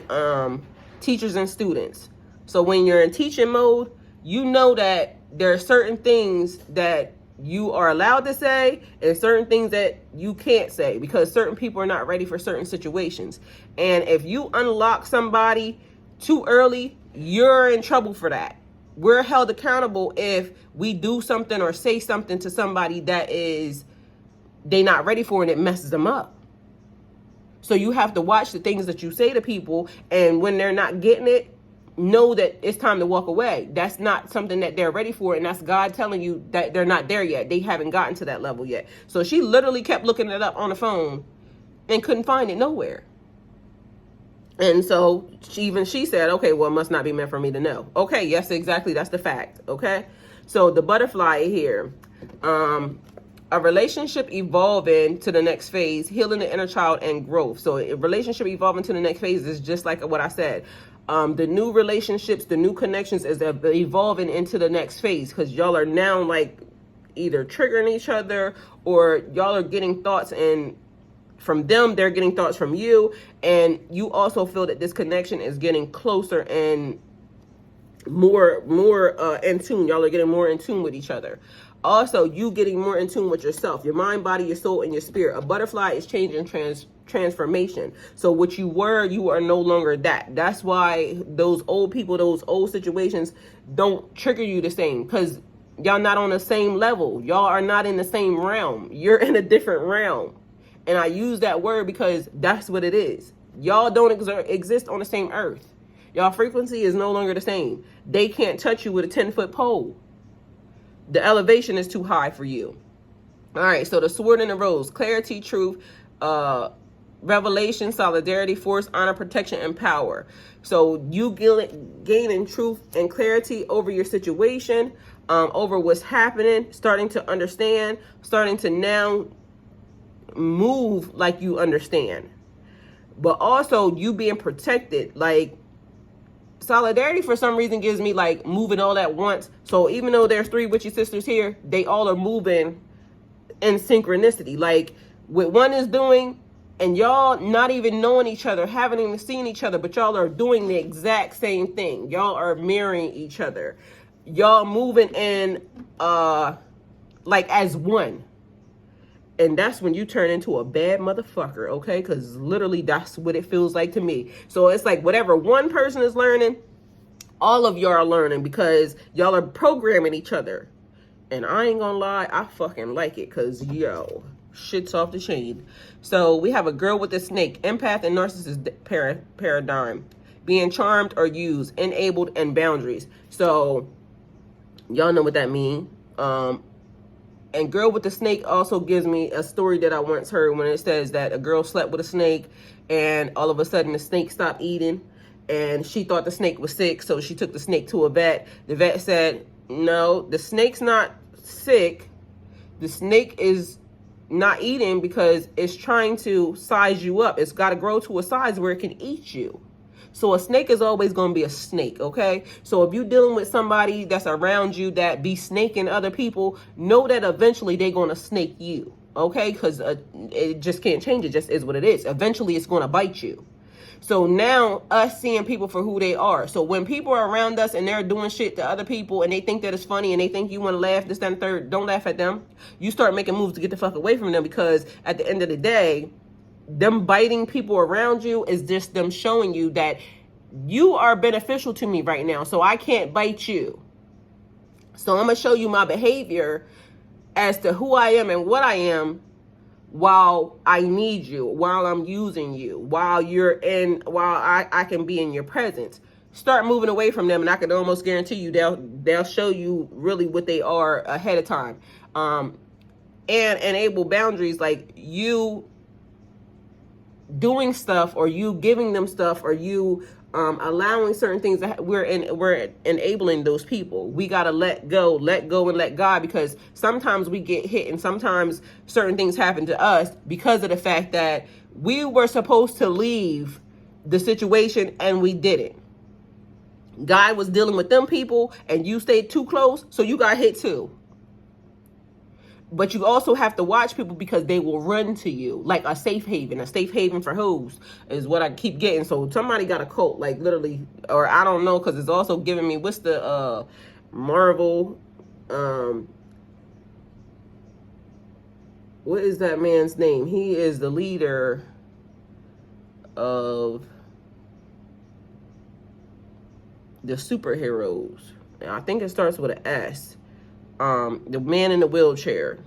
teachers and students. So when you're in teaching mode, you know that there are certain things that you are allowed to say and certain things that you can't say, because certain people are not ready for certain situations. And if you unlock somebody too early, you're in trouble for that. We're held accountable if we do something or say something to somebody that they not ready for, and it messes them up. So you have to watch the things that you say to people, and when they're not getting it, know that it's time to walk away. That's not something that they're ready for, and that's God telling you that they're not there yet. They haven't gotten to that level yet. So she literally kept looking it up on the phone and couldn't find it nowhere. And so she said, okay, well, it must not be meant for me to know. Okay, yes, exactly. That's the fact. Okay. So the butterfly here, a relationship evolving to the next phase, healing the inner child, and growth. So a relationship evolving to the next phase is just like what I said. The new relationships, the new connections is evolving into the next phase, because y'all are now like either triggering each other, or y'all are getting thoughts, and from them, they're getting thoughts from you. And you also feel that this connection is getting closer and more in tune. Y'all are getting more in tune with each other. Also, you getting more in tune with yourself, your mind, body, your soul, and your spirit. A butterfly is change and transformation. So what you were, you are no longer that. That's why those old people, those old situations don't trigger you the same, because y'all not on the same level. Y'all are not in the same realm. You're in a different realm. And I use that word because that's what it is. Y'all don't exist on the same earth. Y'all frequency is no longer the same. They can't touch you with a 10-foot pole. The elevation is too high for you. All right, so the sword and the rose, clarity, truth, revelation, solidarity, force, honor, protection, and power. So you gaining truth and clarity over your situation, over what's happening, starting to understand, starting to now move like you understand. But also you being protected. Like, solidarity for some reason gives me like moving all at once. So even though there's 3 witchy sisters here, they all are moving in synchronicity. Like what one is doing, and y'all not even knowing each other, haven't even seen each other, but y'all are doing the exact same thing. Y'all are mirroring each other. Y'all moving in like as one. And that's when you turn into a bad motherfucker, okay? Because literally that's what it feels like to me. So it's like whatever one person is learning, all of y'all are learning because y'all are programming each other. And I ain't gonna lie, I fucking like it because, yo, shit's off the chain. So we have a girl with a snake, empath and narcissist paradigm. Being charmed or used, enabled, and boundaries. So y'all know what that means. And girl with the snake also gives me a story that I once heard when it says that a girl slept with a snake and all of a sudden the snake stopped eating and she thought the snake was sick, so she took the snake to a vet. The vet said, no, the snake's not sick. The snake is not eating because it's trying to size you up. It's got to grow to a size where it can eat you. So a snake is always going to be a snake, okay? So if you're dealing with somebody that's around you that be snaking other people, know that eventually they're going to snake you, okay? Because it just can't change. It just is what it is. Eventually it's going to bite you. So now us seeing people for who they are. So when people are around us and they're doing shit to other people and they think that it's funny and they think you want to laugh, this, that, and third, don't laugh at them. You start making moves to get the fuck away from them, because at the end of the day, them biting people around you is just them showing you that you are beneficial to me right now, so I can't bite you. So I'm going to show you my behavior as to who I am and what I am while I need you, while I'm using you, while I can be in your presence. Start moving away from them, and I can almost guarantee you they'll show you really what they are ahead of time. And enable boundaries, like you doing stuff or you giving them stuff or you allowing certain things that we're enabling those people. We got to let go and let God, because sometimes we get hit and sometimes certain things happen to us because of the fact that we were supposed to leave the situation and we didn't. God was dealing with them people and you stayed too close, so you got hit too. But you also have to watch people because they will run to you like a safe haven. A safe haven for who's is what I keep getting. So somebody got a cult, like literally, or I don't know, because it's also giving me, what's the Marvel, what is that man's name? He is the leader of the superheroes. I think it starts with an S. The man in the wheelchair.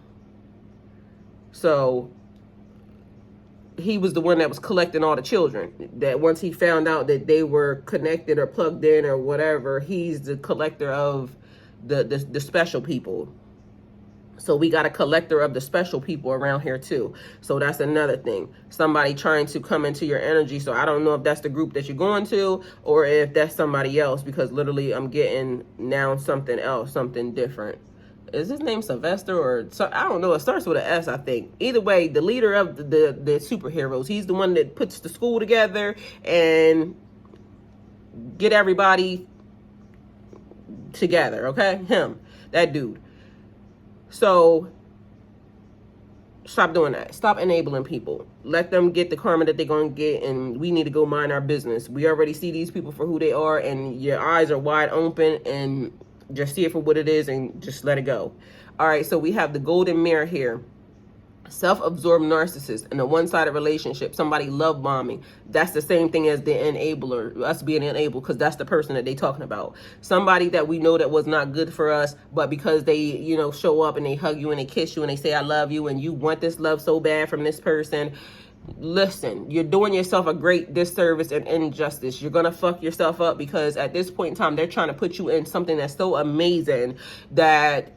So he was the one that was collecting all the children. That once he found out that they were connected or plugged in or whatever, he's the collector of the special people. So we got a collector of the special people around here too. So that's another thing. Somebody trying to come into your energy. So I don't know if that's the group that you're going to or if that's somebody else, because literally I'm getting now something else, something different. Is his name Sylvester or so? I don't know. It starts with an S, I think. Either way, the leader of the superheroes. He's the one that puts the school together and get everybody together. Okay, him, that dude. So stop doing that. Stop enabling people. Let them get the karma that they're going to get, and we need to go mind our business. We already see these people for who they are, and your eyes are wide open, and just see it for what it is and just let it go. All right, so we have the golden mirror here. Self-absorbed narcissist in a one-sided relationship, somebody love bombing. That's the same thing as the enabler, us being enabled, because that's the person that they talking about. Somebody that we know that was not good for us, but because they, you know, show up and they hug you and they kiss you and they say I love you and you want this love so bad from this person. Listen, you're doing yourself a great disservice and injustice. You're gonna fuck yourself up, because at this point in time they're trying to put you in something that's so amazing that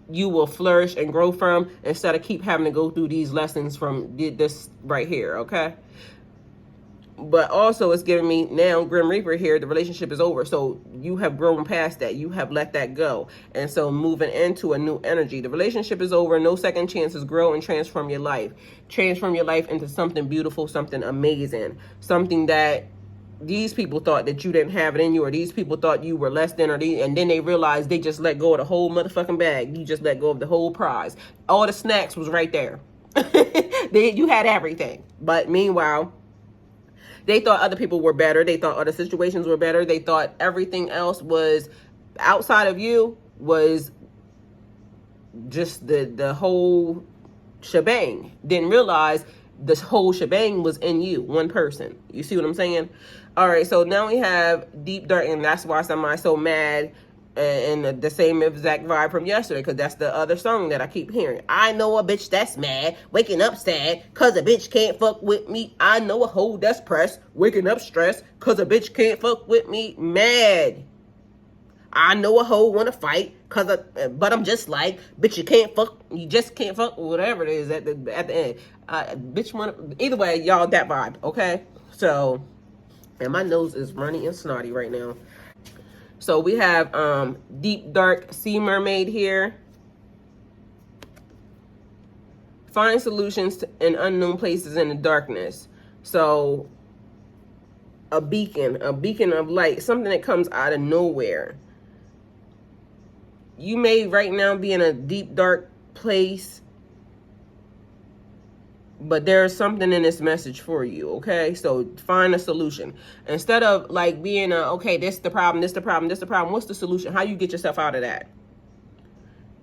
you will flourish and grow from, instead of keep having to go through these lessons from this right here, okay? But also it's giving me now Grim Reaper here, the relationship is over. So you have grown past that. You have let that go. And so moving into a new energy. The relationship is over. No second chances. Grow and transform your life. Transform your life into something beautiful, something amazing. Something that these people thought that you didn't have it in you, or these people thought you were less than, and then they realized they just let go of the whole motherfucking bag. You just let go of the whole prize. All the snacks was right there. You had everything. But meanwhile, they thought other people were better. They thought other situations were better. They thought everything else was outside of you was just the whole shebang. Didn't realize this whole shebang was in you, one person. You see what I'm saying? All right, so now we have deep dark, and that's why somebody's so mad, and the same exact vibe from yesterday, because that's the other song that I keep hearing. I know a bitch that's mad, waking up sad, cause a bitch can't fuck with me. I know a hoe that's pressed, waking up stressed, cause a bitch can't fuck with me. Mad. I know a hoe wanna fight, but I'm just like, bitch, you just can't fuck, whatever it is at the end. Bitch wanna, either way, y'all, that vibe, okay? So, and my nose is runny and snotty right now. So we have deep dark sea mermaid here. Find solutions in unknown places in the darkness. So a beacon of light, something that comes out of nowhere. You may right now be in a deep dark place, but there's something in this message for you, okay? So find a solution. Instead of like being okay, this the problem, this the problem, this the problem. What's the solution? How you get yourself out of that?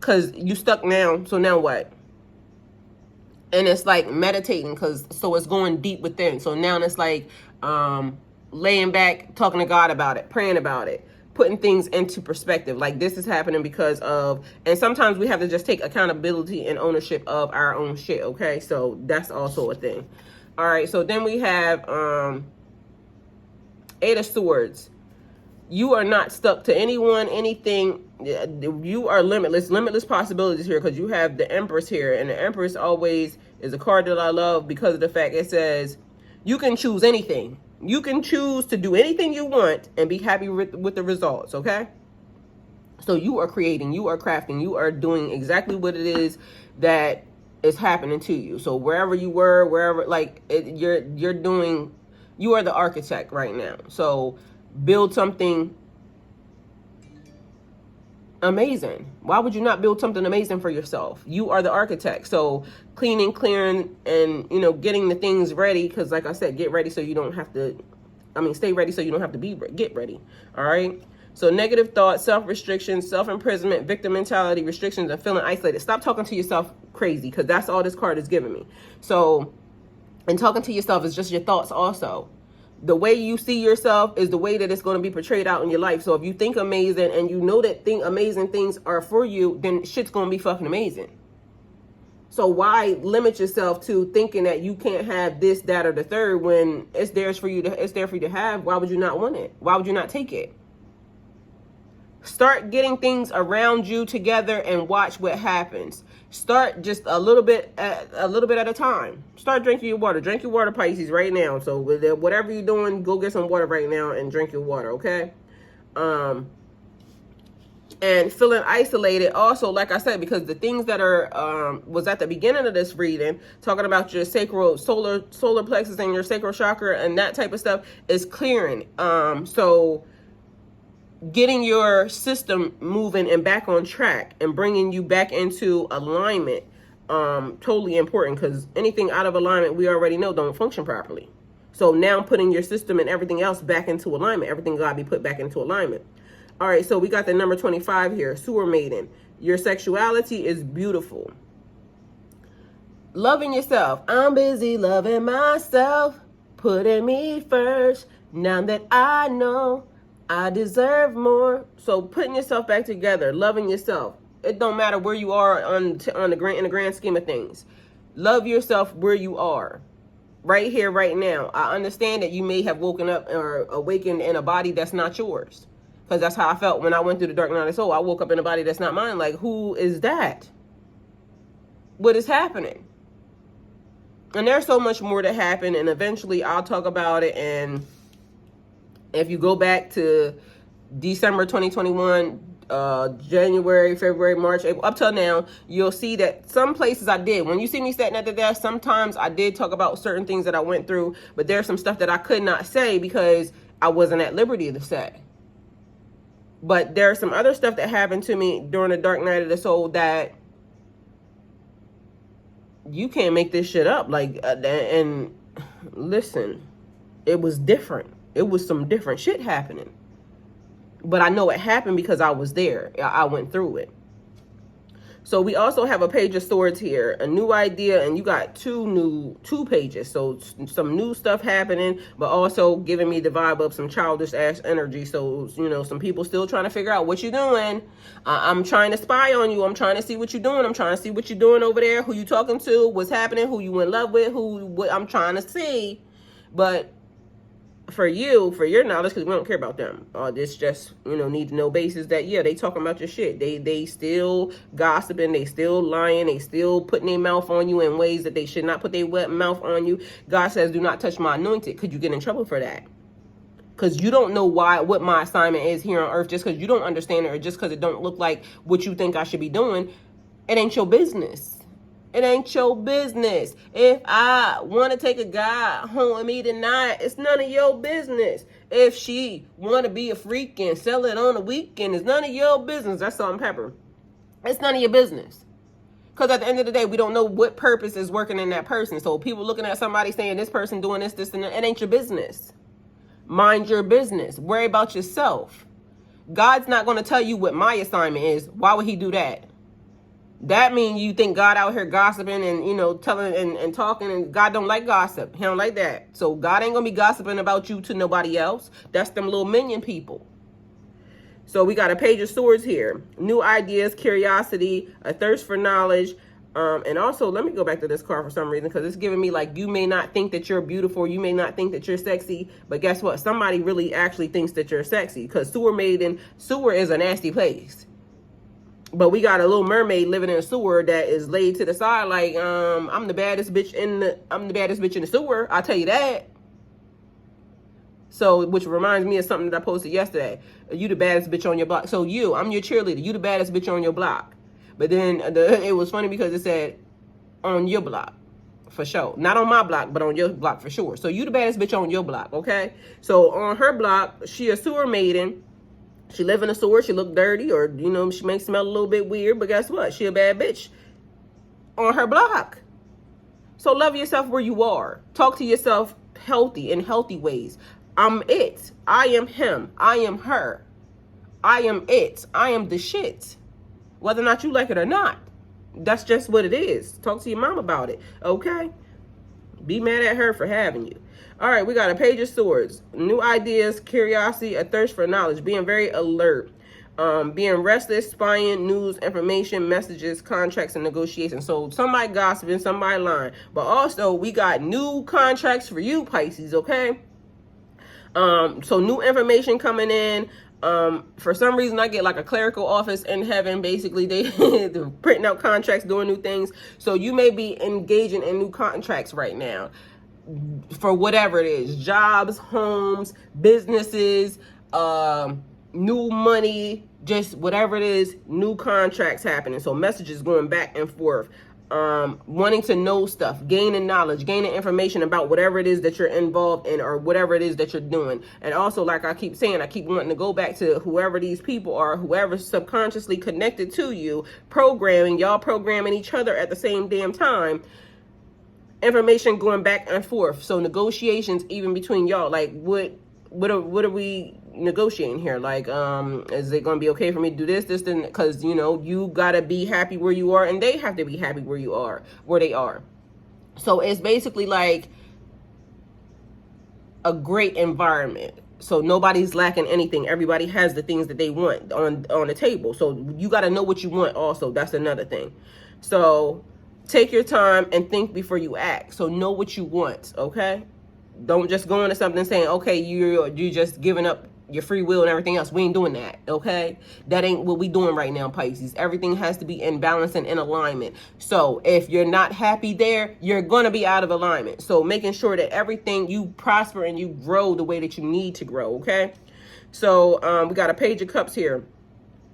Because you stuck now, so now what? And it's like meditating, so it's going deep within. So now it's like laying back, talking to God about it, praying about it, putting things into perspective. Like this is happening because of, and sometimes we have to just take accountability and ownership of our own shit, okay? So that's also a thing. All right, so then we have Eight of Swords. You are not stuck to anyone, anything. You are limitless possibilities here, because you have the Empress here, and the Empress always is a card that I love because of the fact it says you can choose anything. You can choose to do anything you want and be happy with the results, okay? So you are creating, you are crafting, you are doing exactly what it is that is happening to you. So wherever you were, wherever, like you're doing, you are the architect right now. So build something amazing. Why would you not build something amazing for yourself? You are the architect. So cleaning, clearing, and getting the things ready, because like I said, get ready so you don't have to, stay ready so you don't have to get ready. All right. So negative thoughts, self-restriction, self-imprisonment, victim mentality, restrictions, and feeling isolated. Stop talking to yourself crazy, because that's all this card is giving me. So, and talking to yourself is just your thoughts also. The way you see yourself is the way that it's going to be portrayed out in your life. So if you think amazing and you know that amazing things are for you, then shit's going to be fucking amazing. So why limit yourself to thinking that you can't have this, that, or the third when it's there for you to have? Why would you not want it? Why would you not take it? Start getting things around you together and watch what happens. Start just a little bit at a time. Start drinking your water. Drink your water, Pisces, right now. So whatever you're doing, go get some water right now and drink your water, okay? And feeling isolated also, like I said, because the things that are was at the beginning of this reading, talking about your sacral solar plexus and your sacral chakra and that type of stuff is clearing. So getting your system moving and back on track and bringing you back into alignment, totally important, because anything out of alignment, we already know, don't function properly. So now putting your system and everything else back into alignment, everything got to be put back into alignment. All right, so we got the number 25 here, Sewer Maiden. Your sexuality is beautiful. Loving yourself. I'm busy loving myself, putting me first. Now that I know I deserve more. So putting yourself back together, loving yourself. It don't matter where you are in the grand scheme of things. Love yourself where you are, right here, right now. I understand that you may have woken up or awakened in a body that's not yours, because that's how I felt when I went through the dark night of soul. I woke up in a body that's not mine. Like, who is that? What is happening? And there's so much more to happen, and eventually I'll talk about it. And if you go back to December 2021, January, February, March, April, up till now, you'll see that some places I did. When you see me sitting at the desk, sometimes I did talk about certain things that I went through, but there's some stuff that I could not say because I wasn't at liberty to say. But there's some other stuff that happened to me during the dark night of the soul that you can't make this shit up. Like, and listen, it was different. It was some different shit happening. But I know it happened because I was there. I went through it. So we also have a page of swords here, a new idea, and you got two pages. So some new stuff happening, but also giving me the vibe of some childish ass energy. So, you know, some people still trying to figure out what you're doing. I'm trying to spy on you. I'm trying to see what you're doing. I'm trying to see what you're doing over there, who you talking to, what's happening, who you in love with, what I'm trying to see. But for you, for your knowledge, because we don't care about them. This just, you know, need to know basis that, yeah, they talking about your shit. They still gossiping, they still lying, they still putting their mouth on you in ways that they should not put their wet mouth on you. God says, do not touch my anointed. Could you get in trouble for that? Because you don't know what my assignment is here on earth. Just because you don't understand it, or just because it don't look like what you think I should be doing, it ain't your business. It ain't your business. If I want to take a guy home with me tonight, it's none of your business. If she want to be a freak and sell it on the weekend, it's none of your business. That's salt and pepper. It's none of your business. Because at the end of the day, we don't know what purpose is working in that person. So people looking at somebody saying this person doing this, and that, it ain't your business. Mind your business. Worry about yourself. God's not going to tell you what my assignment is. Why would he do that? That means you think God out here gossiping and, you know, telling and talking, and God don't like gossip. He don't like that. So God ain't going to be gossiping about you to nobody else. That's them little minion people. So we got a page of swords here. New ideas, curiosity, a thirst for knowledge. And also, let me go back to this card for some reason, because it's giving me like, you may not think that you're beautiful. You may not think that you're sexy. But guess what? Somebody really actually thinks that you're sexy, because sewer is a nasty place. But we got a little mermaid living in a sewer that is laid to the side like, I'm the baddest bitch in the sewer. I'll tell you that. So, which reminds me of something that I posted yesterday. You the baddest bitch on your block. So I'm your cheerleader. You the baddest bitch on your block. But then it was funny because it said on your block, for sure. Not on my block, but on your block for sure. So you the baddest bitch on your block, okay? So on her block, she a sewer maiden. She live in a sewer. She look dirty, or, you know, she may smell a little bit weird. But guess what? She a bad bitch on her block. So love yourself where you are. Talk to yourself in healthy ways. I'm it. I am him. I am her. I am it. I am the shit. Whether or not you like it or not. That's just what it is. Talk to your mom about it. Okay? Be mad at her for having you. All right, we got a page of swords. New ideas, curiosity, a thirst for knowledge. Being very alert. Being restless, spying, news, information, messages, contracts, and negotiations. So somebody gossiping, somebody lying. But also, we got new contracts for you, Pisces, okay? So new information coming in. For some reason, I get like a clerical office in heaven. Basically, they're printing out contracts, doing new things. So you may be engaging in new contracts right now for whatever it is: jobs, homes, businesses, new money, just whatever it is, new contracts happening. So messages going back and forth. Wanting to know stuff, gaining knowledge, gaining information about whatever it is that you're involved in, or whatever it is that you're doing. And also, like I keep saying, I keep wanting to go back to whoever these people are, whoever's subconsciously connected to you, y'all programming each other at the same damn time. Information going back and forth. So negotiations even between y'all. Like, what are we negotiating here? Like, is it going to be okay for me to do this, then? Because, you know, you got to be happy where you are, and they have to be happy where they are. So it's basically like a great environment. So nobody's lacking anything. Everybody has the things that they want on the table. So you got to know what you want also. That's another thing. So take your time and think before you act. So know what you want, okay? Don't just go into something saying, okay, you're just giving up your free will and everything else. We ain't doing that, okay? That ain't what we doing right now, Pisces. Everything has to be in balance and in alignment. So if you're not happy there, you're going to be out of alignment. So making sure that everything, you prosper and you grow the way that you need to grow, okay? So we got a page of cups here.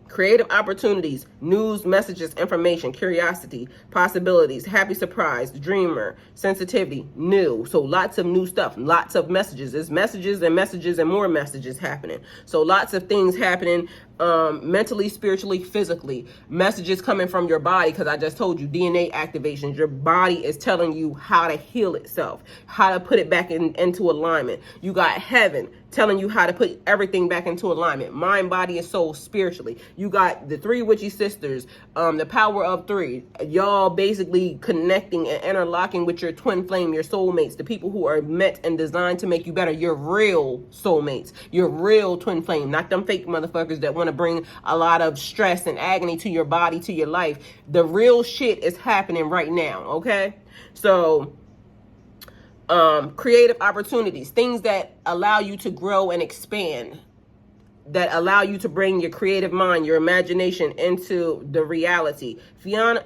Creative opportunities, news, messages, information, curiosity, possibilities, happy surprise, dreamer, sensitivity, new. So lots of new stuff, lots of messages. There's messages and messages and more messages happening. So lots of things happening mentally, spiritually, physically. Messages coming from your body, because I just told you, DNA activations. Your body is telling you how to heal itself, how to put it back into alignment. You got heaven telling you how to put everything back into alignment. Mind, body, and soul, spiritually. You got the three witchy sisters, the power of three. Y'all basically connecting and interlocking with your twin flame, your soulmates, the people who are meant and designed to make you better. Your real soulmates, your real twin flame, not them fake motherfuckers that want to bring a lot of stress and agony to your body, to your life. The real shit is happening right now, okay? So creative opportunities, things that allow you to grow and expand, that allow you to bring your creative mind, your imagination into the reality. Fiona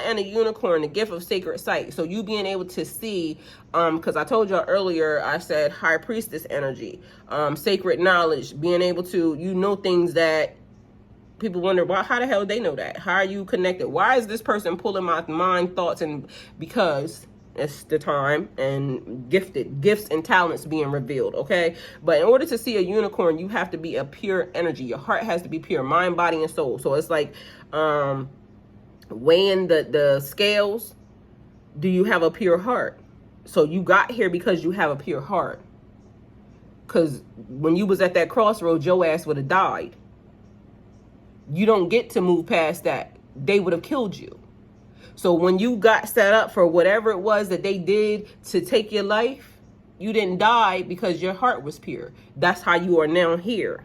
and a unicorn, the gift of sacred sight. So you being able to see, because I told y'all earlier, I said high priestess energy, sacred knowledge, being able to, things that people wonder, well, how the hell they know that? How are you connected? Why is this person pulling my mind, thoughts? And because it's the time and gifts and talents being revealed, okay? But in order to see a unicorn, you have to be a pure energy. Your heart has to be pure, mind, body, and soul. So it's like weighing the scales. Do you have a pure heart? So you got here because you have a pure heart. Because when you was at that crossroads, your ass would have died. You don't get to move past that. They would have killed you. So when you got set up for whatever it was that they did to take your life, you didn't die because your heart was pure. That's how you are now here.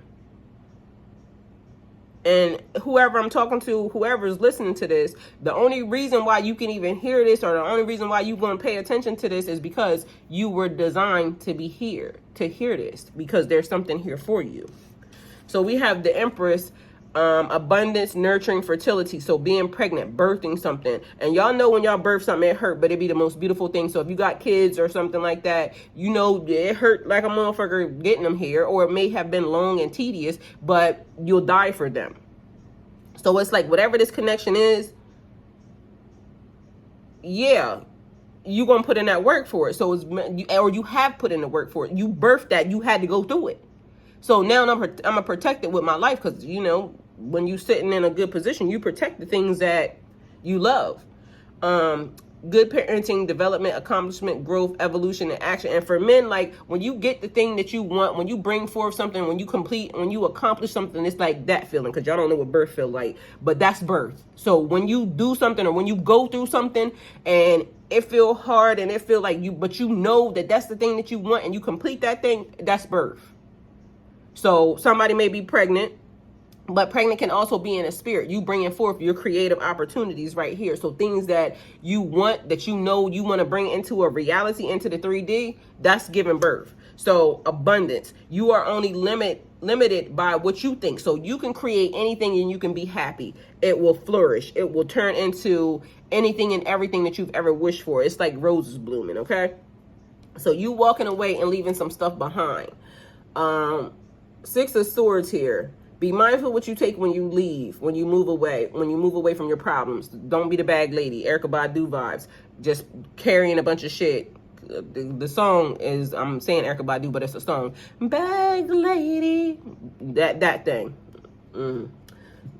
And whoever I'm talking to, whoever's listening to this, the only reason why you can even hear this, or the only reason why you're going to pay attention to this, is because you were designed to be here, to hear this, because there's something here for you. So we have the Empress, abundance, nurturing, fertility. So being pregnant, birthing something. And y'all know when y'all birth something, it hurt, but it'd be the most beautiful thing. So if you got kids or something like that, it hurt like a motherfucker getting them here, or it may have been long and tedious, but you'll die for them. So it's like whatever this connection is, yeah, you're going to put in that work for it. So or you have put in the work for it. You birthed that, you had to go through it. So now I'm protected with my life, because, when you're sitting in a good position, you protect the things that you love. Good parenting, development, accomplishment, growth, evolution, and action. And for men, like when you get the thing that you want, when you bring forth something, when you accomplish something, it's like that feeling, because y'all don't know what birth feel like, but that's birth. So when you do something, or when you go through something and it feel hard and it feel like but you know that that's the thing that you want, and you complete that thing, that's birth. So somebody may be pregnant, but pregnant can also be in a spirit. You bringing forth your creative opportunities right here. So things that you want, that you want to bring into a reality, into the 3D, that's giving birth. So abundance. You are only limited by what you think. So you can create anything and you can be happy. It will flourish. It will turn into anything and everything that you've ever wished for. It's like roses blooming, okay? So you walking away and leaving some stuff behind. Six of Swords here. Be mindful what you take when you leave, when you move away from your problems. Don't be the bag lady. Erykah Badu vibes. Just carrying a bunch of shit. The song is, I'm saying Erykah Badu, but it's a song. Bag lady. That thing.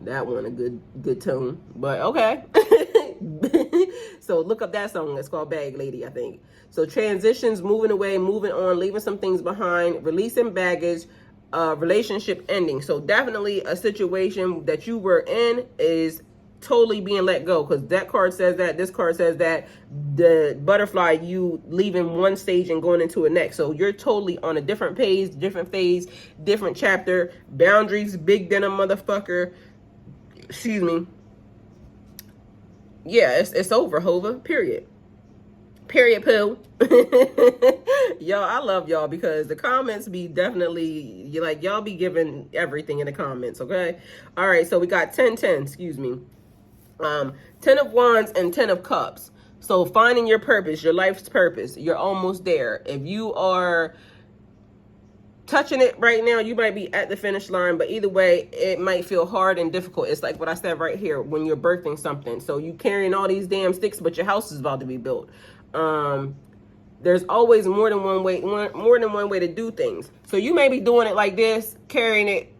That one, a good tone. But okay. So look up that song. It's called Bag Lady, I think. So transitions, moving away, moving on, leaving some things behind, releasing baggage, relationship ending. So definitely a situation that you were in is totally being let go, because that card says that, this card says that, the butterfly, you leaving one stage and going into a next. So you're totally on a different page, different phase, different chapter. Boundaries, big denim motherfucker. Excuse me. Yeah, it's over, Hova. Period. Period, poo. Y'all, I love y'all, because the comments be definitely, y'all be giving everything in the comments, okay? All right, so we got 10, excuse me. 10 of Wands and 10 of Cups. So finding your purpose, your life's purpose. You're almost there. If you are touching it right now, you might be at the finish line, but either way, it might feel hard and difficult. It's like what I said right here, when you're birthing something. So you carrying all these damn sticks, but your house is about to be built. There's always more than one way to do things. So you may be doing it like this, carrying it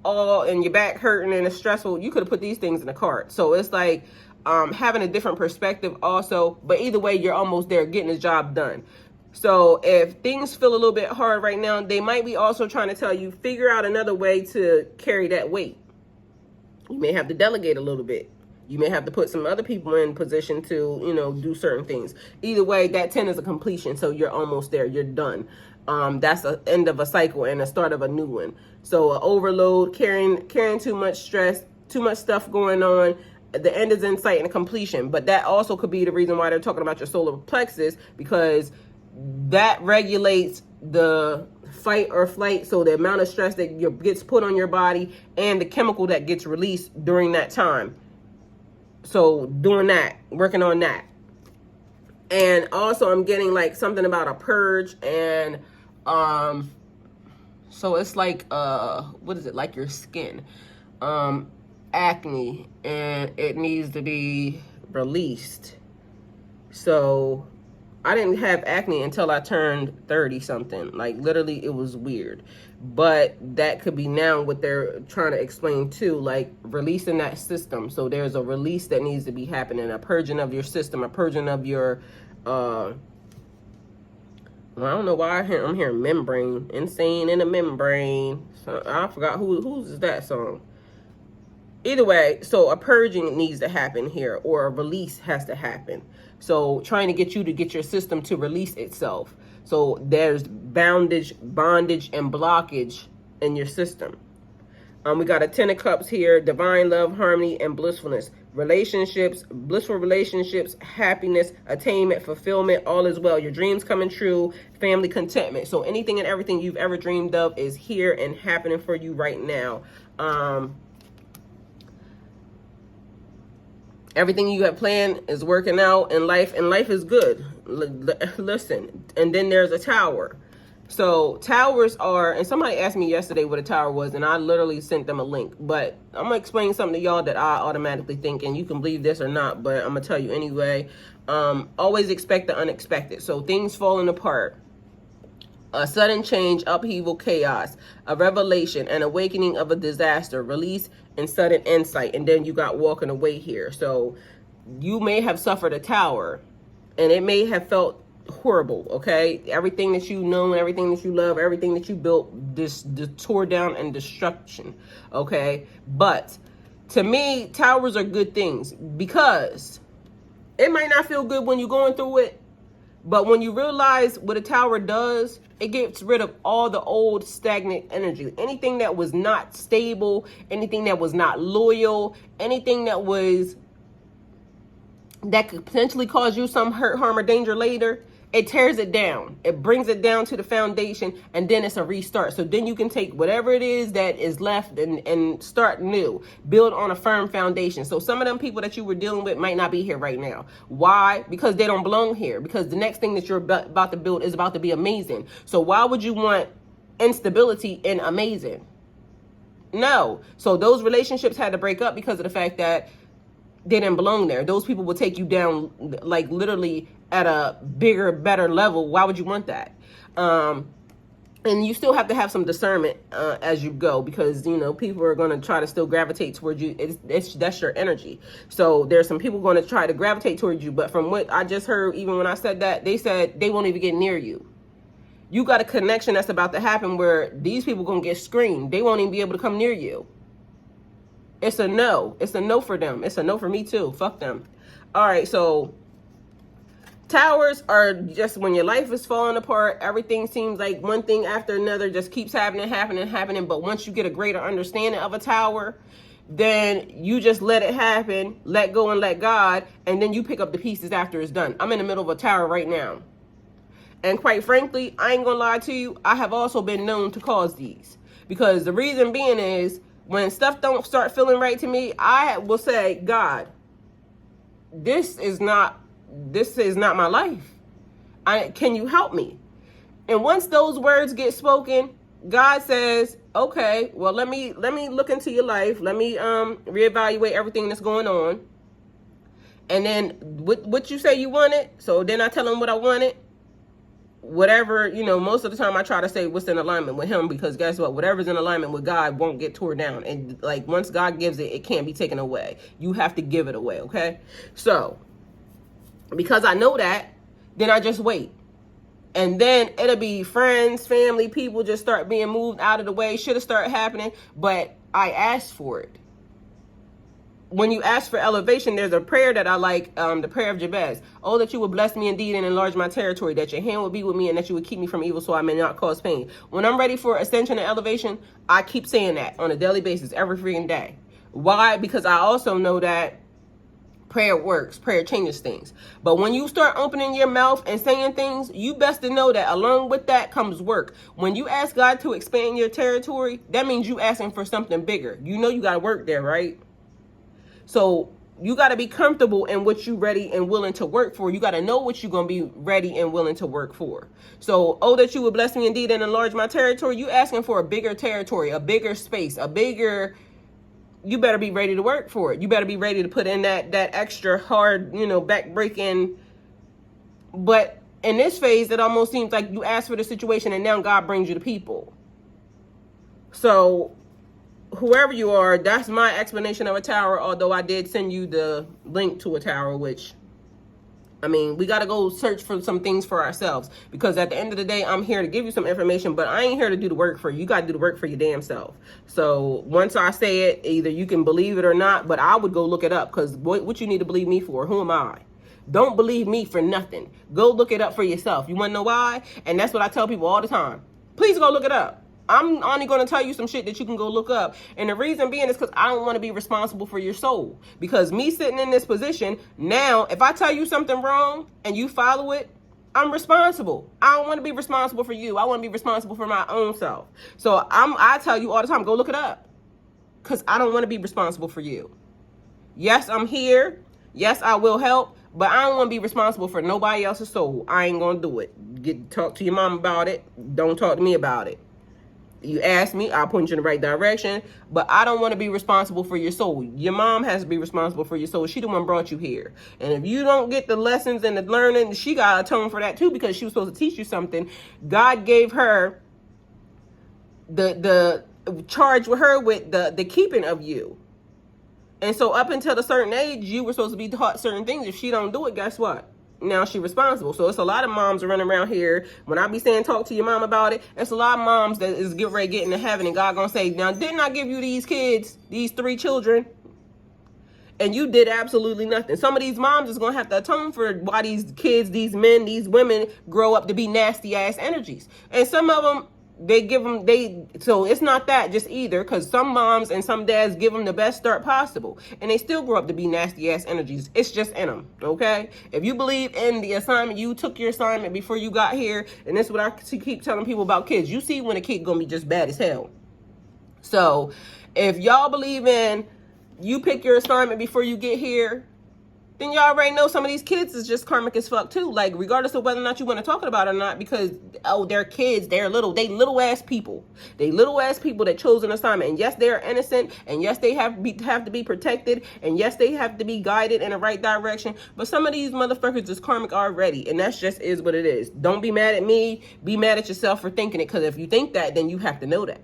all and your back hurting and it's stressful, you could have put these things in the cart. So it's like having a different perspective also. But either way, you're almost there getting the job done. So if things feel a little bit hard right now, they might be also trying to tell you, figure out another way to carry that weight. You may have to delegate a little bit. You may have to put some other people in position to, you know, do certain things. Either way, that 10 is a completion. So you're almost there. You're done. That's the end of a cycle and the start of a new one. So overload, carrying too much stress, too much stuff going on. The end is in sight and completion. But that also could be the reason why they're talking about your solar plexus, because that regulates the fight or flight. So the amount of stress that gets put on your body and the chemical that gets released during that time. So doing that, working on that. And also I'm getting like something about a purge, and so it's like what is it, like your skin, acne, and it needs to be released. So I didn't have acne until I turned 30 something. Like literally it was weird. But that could be now what they're trying to explain too, like releasing that system. So there's a release that needs to be happening, a purging of your system, a purging of your, well, I don't know why I'm hearing membrane, insane in a membrane. So I forgot who's that song. Either way, so a purging needs to happen here, or a release has to happen. So trying to get you to get your system to release itself. So there's bondage, and blockage in your system. We got a 10 of Cups here, divine love, harmony, and blissfulness. Relationships, blissful relationships, happiness, attainment, fulfillment, all is well. Your dreams coming true, family contentment. So anything and everything you've ever dreamed of is here and happening for you right now. Everything you have planned is working out in life, and life is good. Listen, and then there's a tower. So towers are, and somebody asked me yesterday what a tower was, and I literally sent them a link. But I'm going to explain something to y'all that I automatically think, and you can believe this or not, but I'm going to tell you anyway. Always expect the unexpected. So things falling apart. A sudden change, upheaval, chaos, a revelation, an awakening of a disaster, release, and sudden insight. And then you got walking away here. So you may have suffered a tower, and it may have felt horrible, okay? Everything that you know, everything that you love, everything that you built, this tore down and destruction, okay? But to me, towers are good things, because it might not feel good when you're going through it, but when you realize what a tower does, it gets rid of all the old stagnant energy. Anything that was not stable, anything that was not loyal, anything that could potentially cause you some hurt, harm, or danger later, it tears it down. It brings it down to the foundation, and then it's a restart. So then you can take whatever it is that is left and start new. Build on a firm foundation. So some of them people that you were dealing with might not be here right now. Why? Because they don't belong here. Because the next thing that you're about to build is about to be amazing. So why would you want instability in amazing? No. So those relationships had to break up because of the fact that they didn't belong there. Those people will take you down, like literally at a bigger, better level. Why would you want that? And you still have to have some discernment as you go, because, you know, people are going to try to still gravitate towards you. That's your energy. So there's some people going to try to gravitate towards you. But from what I just heard, even when I said that, they said they won't even get near you. You got a connection that's about to happen where these people going to get screened. They won't even be able to come near you. It's a no. It's a no for them. It's a no for me too. Fuck them. All right, so towers are just when your life is falling apart. Everything seems like one thing after another just keeps happening. But once you get a greater understanding of a tower, then you just let it happen, let go and let God, and then you pick up the pieces after it's done. I'm in the middle of a tower right now. And quite frankly, I ain't gonna lie to you, I have also been known to cause these. Because the reason being is, when stuff don't start feeling right to me, I will say, God, this is not my life. Can you help me? And once those words get spoken, God says, okay, well, let me look into your life. Let me reevaluate everything that's going on. And then what you say you wanted. So then I tell him what I wanted. whatever, most of the time I try to say what's in alignment with him, because guess what? Whatever's in alignment with God won't get torn down. And like, once God gives it, it can't be taken away. You have to give it away, okay? So, because I know that, then I just wait. And then it'll be friends, family, people just start being moved out of the way. Should have started happening, but I asked for it. When you ask for elevation, there's a prayer that I like, the prayer of Jabez. Oh, that you would bless me indeed and enlarge my territory, that your hand would be with me and that you would keep me from evil so I may not cause pain. When I'm ready for ascension and elevation, I keep saying that on a daily basis, every freaking day. Why? Because I also know that prayer works. Prayer changes things. But when you start opening your mouth and saying things, you best to know that along with that comes work. When you ask God to expand your territory, that means you asking for something bigger. You know you got to work there, right? So you got to be comfortable in what you're ready and willing to work for. You got to know what you're going to be ready and willing to work for. So, oh, that you would bless me indeed and enlarge my territory. You asking for a bigger territory, a bigger space, you better be ready to work for it. You better be ready to put in that extra hard, back breaking. But in this phase, it almost seems like you asked for the situation and now God brings you the people. So whoever you are, that's my explanation of a tower, although I did send you the link to a tower, which, I mean, we got to go search for some things for ourselves, because at the end of the day, I'm here to give you some information, but I ain't here to do the work for you. You got to do the work for your damn self. So once I say it, either you can believe it or not, but I would go look it up, because what you need to believe me for? Who am I? Don't believe me for nothing. Go look it up for yourself. You want to know why? And that's what I tell people all the time. Please go look it up. I'm only going to tell you some shit that you can go look up. And the reason being is because I don't want to be responsible for your soul. Because me sitting in this position, now, if I tell you something wrong and you follow it, I'm responsible. I don't want to be responsible for you. I want to be responsible for my own self. So I tell you all the time, go look it up. Because I don't want to be responsible for you. Yes, I'm here. Yes, I will help. But I don't want to be responsible for nobody else's soul. I ain't going to do it. Talk to your mom about it. Don't talk to me about it. You ask me, I'll point you in the right direction, but I don't want to be responsible for your soul. Your mom has to be responsible for your soul. She the one brought you here. And if you don't get the lessons and the learning, she got to atone for that too, because she was supposed to teach you something. God gave her the charge with her with the keeping of you. And so up until a certain age, you were supposed to be taught certain things. If she don't do it, guess what? Now she's responsible. So it's a lot of moms running around here. When I be saying talk to your mom about it, it's a lot of moms that is getting ready to get into heaven, and God gonna say, now didn't I give you these kids, these 3 children, and you did absolutely nothing? Some of these moms is gonna have to atone for why these kids, these men, these women grow up to be nasty ass energies. And some of them, so it's not that just either, because some moms and some dads give them the best start possible, and they still grow up to be nasty ass energies. It's just in them, okay? If you believe in the assignment, you took your assignment before you got here, and this is what I keep telling people about kids. You see when a kid gonna be just bad as hell. So if y'all believe in you pick your assignment before you get here, then you already know some of these kids is just karmic as fuck too. Like, regardless of whether or not you want to talk about it or not, because, oh, they're kids, they little ass people. They little ass people that chose an assignment. And yes, they're innocent. And yes, they have to be protected. And yes, they have to be guided in the right direction. But some of these motherfuckers is karmic already. And that's just is what it is. Don't be mad at me. Be mad at yourself for thinking it. Because if you think that, then you have to know that.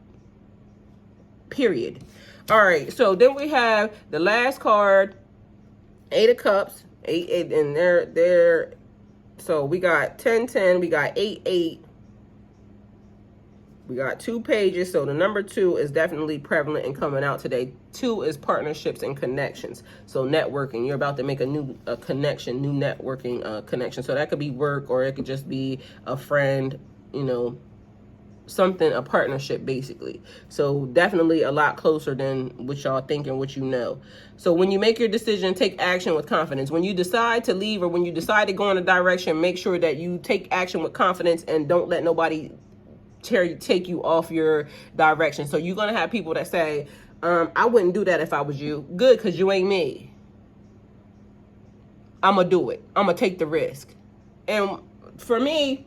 Period. All right. So then we have the last card. 8 of Cups, 8, and they're so we got 10, we got 8, we got 2 pages. So the number 2 is definitely prevalent and coming out today. 2 is partnerships and connections. So networking, you're about to make a connection, new networking connection. So that could be work, or it could just be a friend, something, a partnership basically. So definitely a lot closer than what y'all think and what you know. So when you make your decision, take action with confidence. When you decide to leave, or when you decide to go in a direction, make sure that you take action with confidence and don't let nobody take you off your direction. So you're gonna have people that say, I wouldn't do that if I was you. Good, because you ain't me. I'm gonna do it. I'm gonna take the risk. And for me,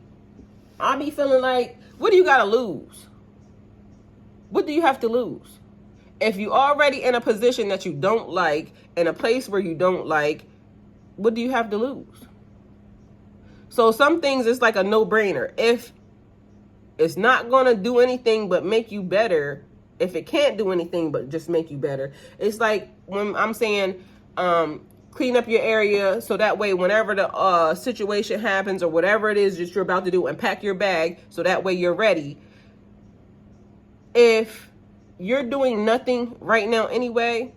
I be feeling like, what do you got to lose? What do you have to lose? If you already in a position that you don't like, in a place where you don't like, what do you have to lose? So some things it's like a no-brainer. If it's not going to do anything but make you better, if it can't do anything but just make you better, it's like when I'm saying clean up your area so that way whenever the situation happens or whatever it is that you're about to do, and pack your bag so that way you're ready. If you're doing nothing right now anyway,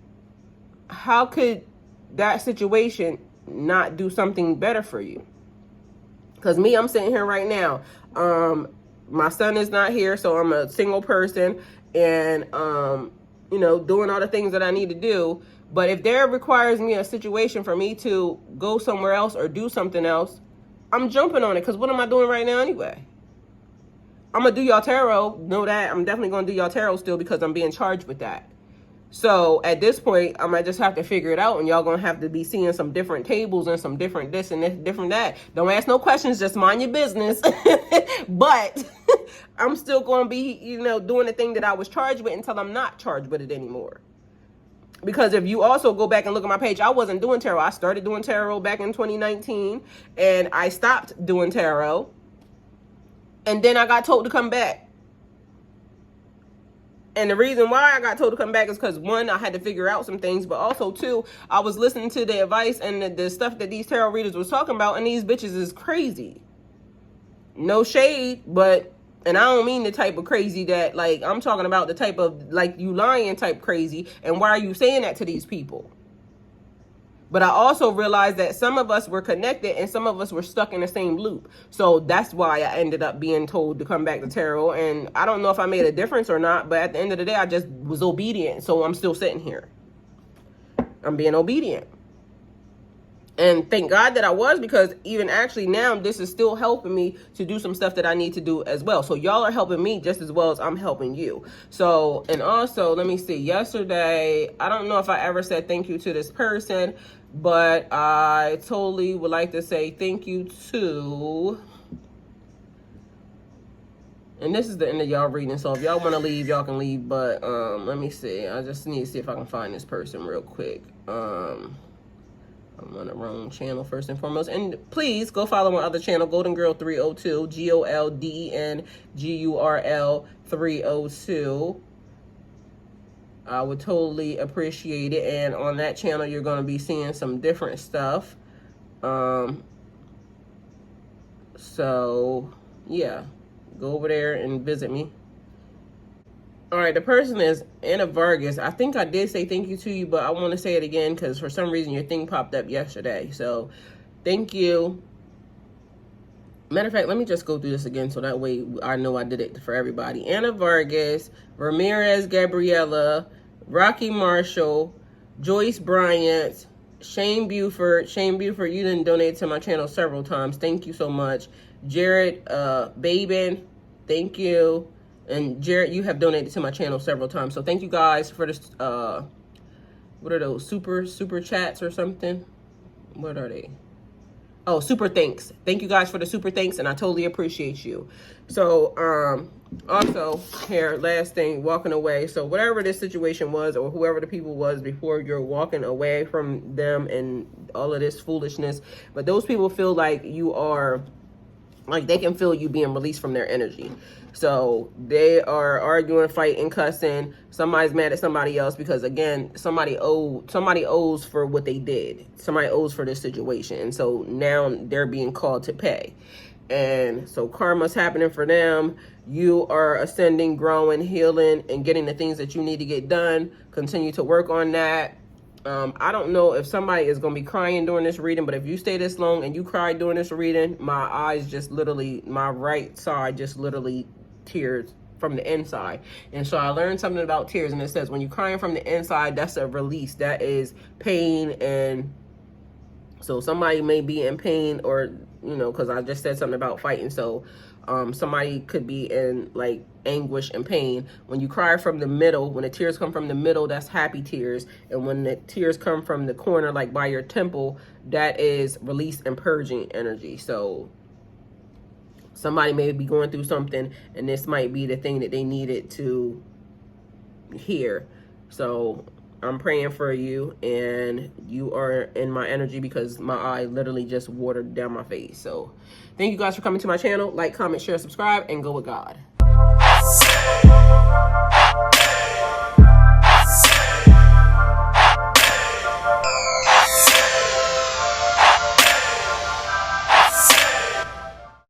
how could that situation not do something better for you? Because me, I'm sitting here right now. My son is not here, so I'm a single person and, you know, doing all the things that I need to do. But if there requires me a situation for me to go somewhere else or do something else, I'm jumping on it. Because what am I doing right now anyway? I'm going to do y'all tarot. Know that. I'm definitely going to do y'all tarot still because I'm being charged with that. So at this point, I might just have to figure it out, and y'all gonna have to be seeing some different tables and some different this and this, different that. Don't ask no questions, just mind your business. But I'm still gonna be, you know, doing the thing that I was charged with until I'm not charged with it anymore. Because if you also go back and look at my page, I wasn't doing tarot. I started doing tarot back in 2019, and I stopped doing tarot. And then I got told to come back. And the reason why I got told to come back is because, one, I had to figure out some things, but also, two, I was listening to the advice and the stuff that these tarot readers was talking about, and these bitches is crazy. No shade, but, and I don't mean the type of crazy that, like, I'm talking about the type of, like, you lying type crazy, and why are you saying that to these people? But I also realized that some of us were connected and some of us were stuck in the same loop. So that's why I ended up being told to come back to tarot. And I don't know if I made a difference or not, but at the end of the day, I just was obedient. So I'm still sitting here. I'm being obedient. And thank God that I was, because even actually now this is still helping me to do some stuff that I need to do as well. So y'all are helping me just as well as I'm helping you. So, and also, let me see, yesterday, I don't know if I ever said thank you to this person, but I totally would like to say thank you to, and this is the end of y'all reading, so if y'all want to leave, y'all can leave, but let me see. I just need to see if I can find this person real quick. I'm on the wrong channel first and foremost. And please go follow my other channel, Golden Girl 302, GOLDENGURL 302. I would totally appreciate it. And on that channel, you're going to be seeing some different stuff. So, yeah, go over there and visit me. All right, the person is Anna Vargas. I think I did say thank you to you, but I want to say it again because for some reason your thing popped up yesterday. So thank you. Matter of fact, let me just go through this again so that way I know I did it for everybody. Anna Vargas, Ramirez Gabriella, Rocky Marshall, Joyce Bryant, Shane Buford. Shane Buford, you didn't donate to my channel several times. Thank you so much. Jared Babin, thank you. And Jared, you have donated to my channel several times. So thank you guys for this, what are those, super chats or something? What are they? Oh, super thanks. Thank you guys for the super thanks, and I totally appreciate you. So, also, here, last thing, walking away. So whatever this situation was, or whoever the people was before, you're walking away from them and all of this foolishness. But those people feel like you are, like they can feel you being released from their energy. So they are arguing, fighting, cussing. Somebody's mad at somebody else because, again, somebody owes for what they did. Somebody owes for this situation. And so now they're being called to pay. And so karma's happening for them. You are ascending, growing, healing, and getting the things that you need to get done. Continue to work on that. I don't know if somebody is going to be crying during this reading, but if you stay this long and you cry during this reading, my eyes just literally, my right side just literally tears from the inside. And so I learned something about tears, and it says when you're crying from the inside, that's a release. That is pain. And so somebody may be in pain, or, you know, because I just said something about fighting. So somebody could be in like anguish and pain. When you cry from the middle, when the tears come from the middle, that's happy tears. And when the tears come from the corner, like by your temple, that is release and purging energy. So somebody may be going through something, and this might be the thing that they needed to hear. So I'm praying for you, and you are in my energy because my eye literally just watered down my face. So thank you guys for coming to my channel. Like, comment, share, subscribe, and go with God.